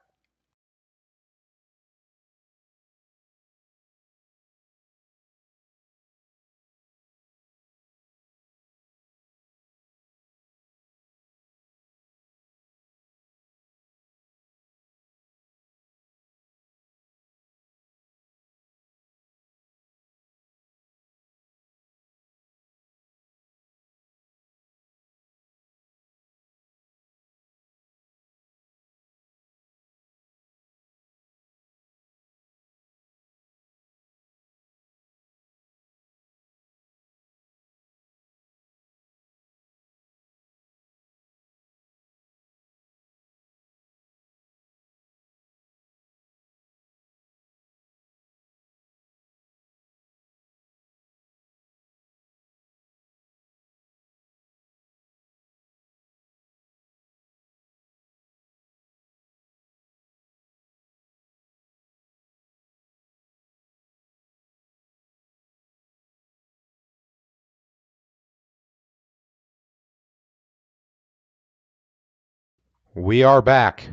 We are back.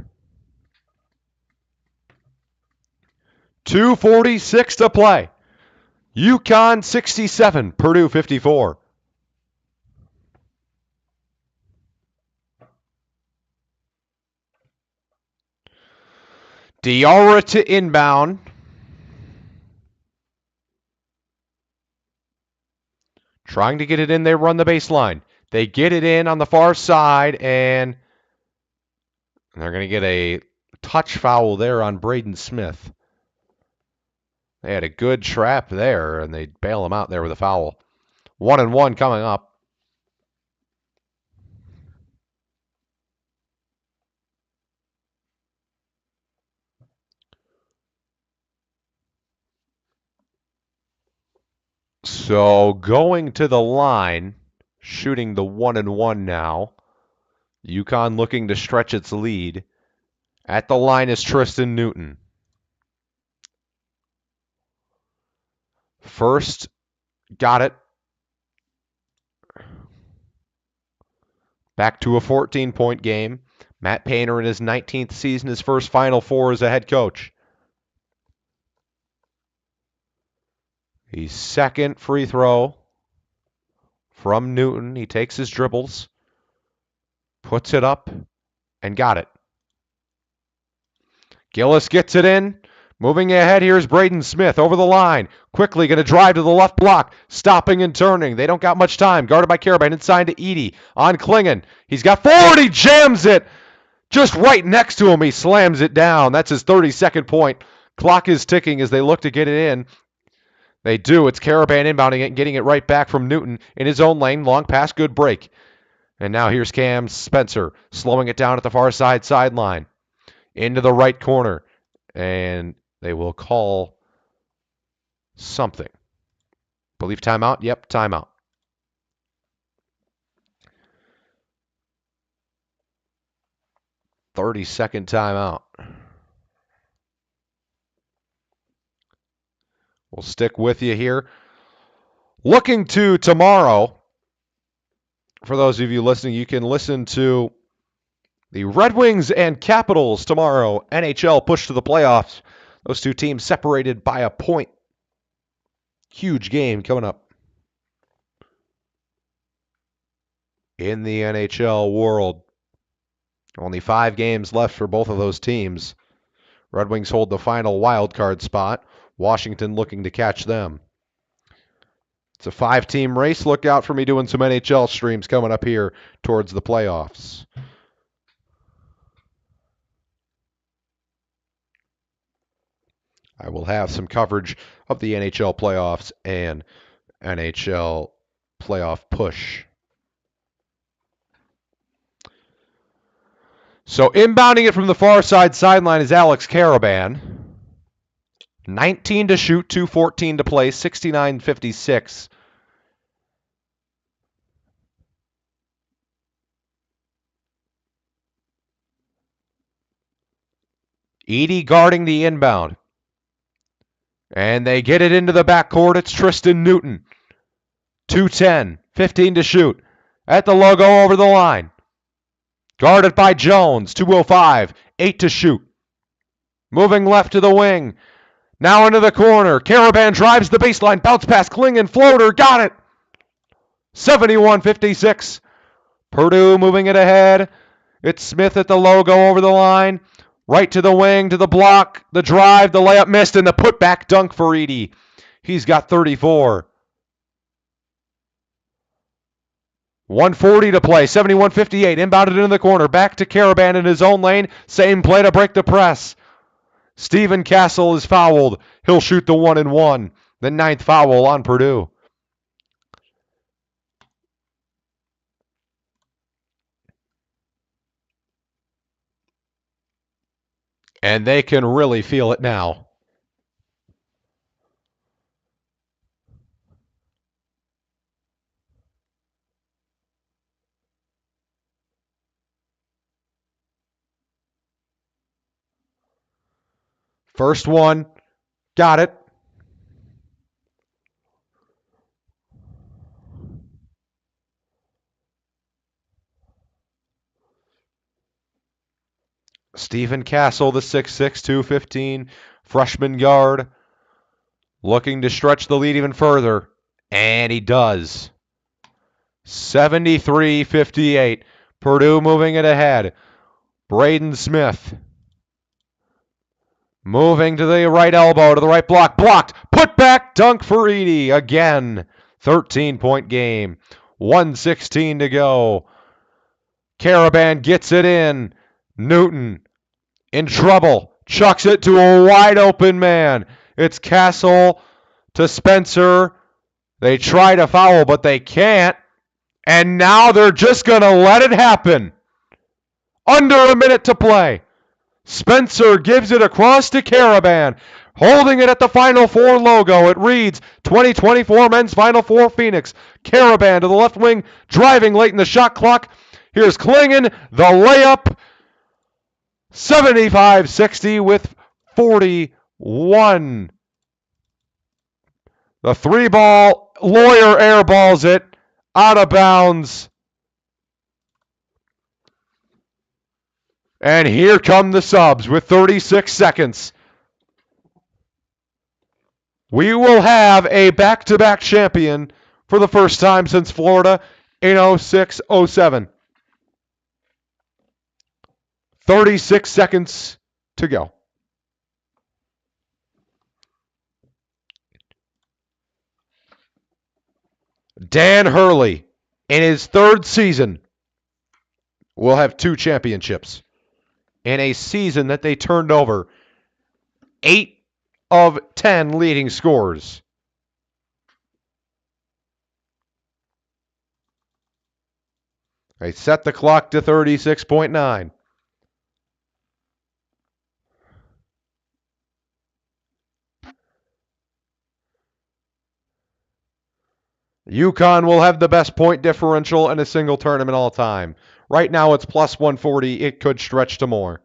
2:46 to play. UConn 67, Purdue 54. Diarra to inbound. Trying to get it in, they run the baseline. They get it in on the far side, and they're going to get a touch foul there on Braden Smith. They had a good trap there, and they bail him out there with a foul. 1-1 coming up. So going to the line, shooting the 1-1 now. UConn looking to stretch its lead. At the line is Tristan Newton. First, got it. Back to a 14-point game. Matt Painter in his 19th season, his first Final Four as a head coach. The second free throw from Newton. He takes his dribbles, puts it up, and got it. Gillis gets it in. Moving ahead, here's Braden Smith over the line. Quickly going to drive to the left block. Stopping and turning. They don't got much time. Guarded by Karaban. Inside to Edey. On Klingon. He's got 40. Jams it. Just right next to him. He slams it down. That's his 32nd point. Clock is ticking as they look to get it in. They do. It's Karaban inbounding it and getting it right back from Newton in his own lane. Long pass. Good break. And now here's Cam Spencer slowing it down at the far sideline. Into the right corner. And they will call something. Believe timeout? Yep, timeout. "30-second timeout. We'll stick with you here. Looking to tomorrow, for those of you listening, you can listen to the Red Wings and Capitals tomorrow. NHL push to the playoffs. Those two teams separated by a point. Huge game coming up in the NHL world. Only 5 games left for both of those teams. Red Wings hold the final wild card spot. Washington looking to catch them. It's a 5-team race. Look out for me doing some NHL streams coming up here towards the playoffs. I will have some coverage of the NHL playoffs and NHL playoff push. So inbounding it from the far sideline is Alex Karaban. 19 to shoot, 2:14 to play, 69-56. Edey guarding the inbound. And they get it into the backcourt. It's Tristan Newton. 2:10, 15 to shoot. At the logo over the line. Guarded by Jones. 2:05, 8 to shoot. Moving left to the wing. Now into the corner. Karaban drives the baseline. Bounce pass. Klingon floater. Got it. 71-56. Purdue moving it ahead. It's Smith at the logo over the line. Right to the wing, to the block, the drive, the layup missed, and the putback dunk for Edey. He's got 34. 1:40 to play, 71-58. Inbounded into the corner. Back to Karaban in his own lane. Same play to break the press. Steven Castle is fouled. He'll shoot the 1-1. The 9th foul on Purdue. And they can really feel it now. First one, got it. Stephen Castle, the 6'6", 215 freshman guard, looking to stretch the lead even further, and he does. 73-58. Purdue moving it ahead. Braden Smith moving to the right elbow, to the right block. Blocked. Put back. Dunk for Edey. Again. 13-point game. 1:16 to go. Caravan gets it in. Newton in trouble. Chucks it to a wide open man. It's Castle to Spencer. They try to foul, but they can't. And now they're just going to let it happen. Under a minute to play. Spencer gives it across to Caravan, holding it at the Final Four logo. It reads 2024 Men's Final Four Phoenix. Caravan to the left wing, driving late in the shot clock. Here's Klingon, the layup. 75-60 with 41. The three ball, Lawyer airballs it out of bounds. And here come the subs with 36 seconds. We will have a back-to-back champion for the first time since Florida in 06-07. 36 seconds to go. Dan Hurley, in his third season, will have 2 championships. In a season that they turned over 8 of 10 leading scorers. They set the clock to 36.9. UConn will have the best point differential in a single tournament all time. Right now it's plus 140. It could stretch to more.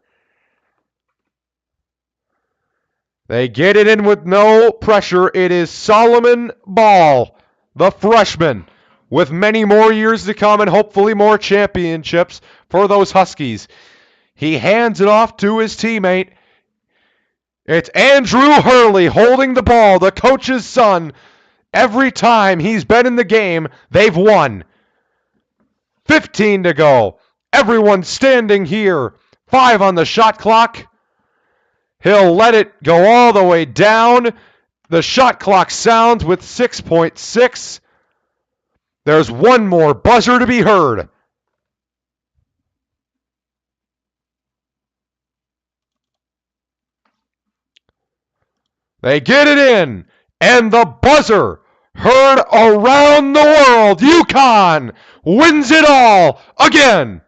They get it in with no pressure. It is Solomon Ball, the freshman, with many more years to come and hopefully more championships for those Huskies. He hands it off to his teammate. It's Andrew Hurley holding the ball, the coach's son. Every time he's been in the game, they've won. 15 to go. Everyone standing here. 5 on the shot clock. He'll let it go all the way down. The shot clock sounds with 6.6. There's one more buzzer to be heard. They get it in. And the buzzer, heard around the world. UConn wins it all again.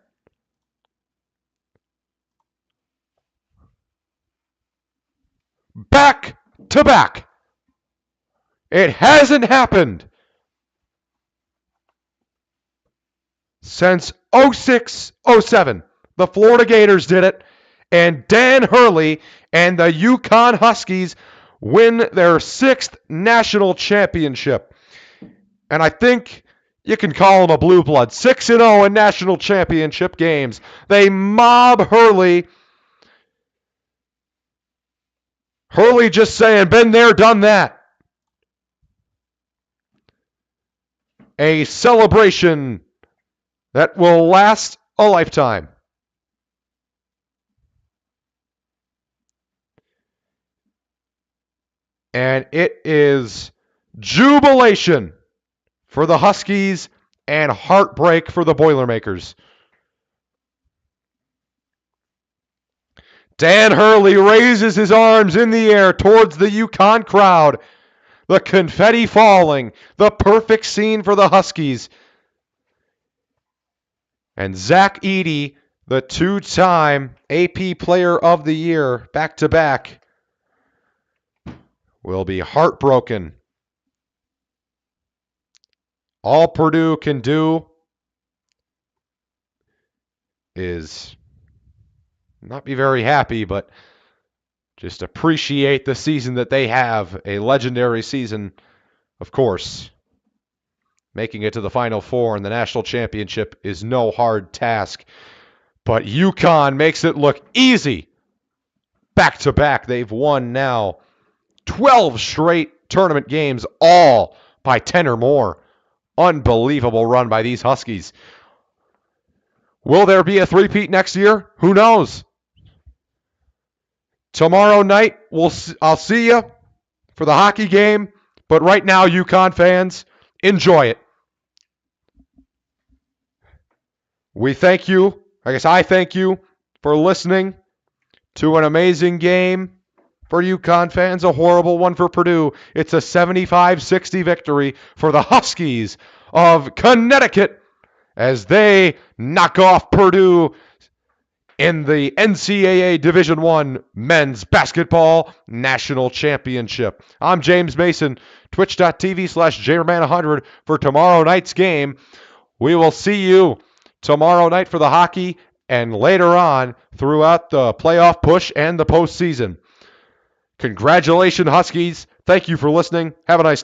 Back to back. It hasn't happened since 06-07. The Florida Gators did it, and Dan Hurley and the UConn Huskies win their 6th national championship. And I think you can call them a blue blood. 6-0 in national championship games. They mob Hurley. Hurley just saying, been there, done that. A celebration that will last a lifetime. And it is jubilation for the Huskies and heartbreak for the Boilermakers. Dan Hurley raises his arms in the air towards the UConn crowd. The confetti falling. The perfect scene for the Huskies. And Zach Edey, the 2-time AP Player of the Year, back-to-back, will be heartbroken. All Purdue can do is not be very happy, but just appreciate the season that they have. A legendary season, of course. Making it to the Final Four and the national championship is no hard task. But UConn makes it look easy. Back to back, they've won now 12 straight tournament games, all by 10 or more. Unbelievable run by these Huskies. Will there be a three-peat next year? Who knows? Tomorrow night, I'll see you for the hockey game. But right now, UConn fans, enjoy it. We thank you. I guess I thank you for listening to an amazing game for UConn fans, a horrible one for Purdue. It's a 75-60 victory for the Huskies of Connecticut as they knock off Purdue in the NCAA Division I Men's Basketball National Championship. I'm James Mason, twitch.tv/Jamerman100 for tomorrow night's game. We will see you tomorrow night for the hockey and later on throughout the playoff push and the postseason. Congratulations, Huskies. Thank you for listening. Have a nice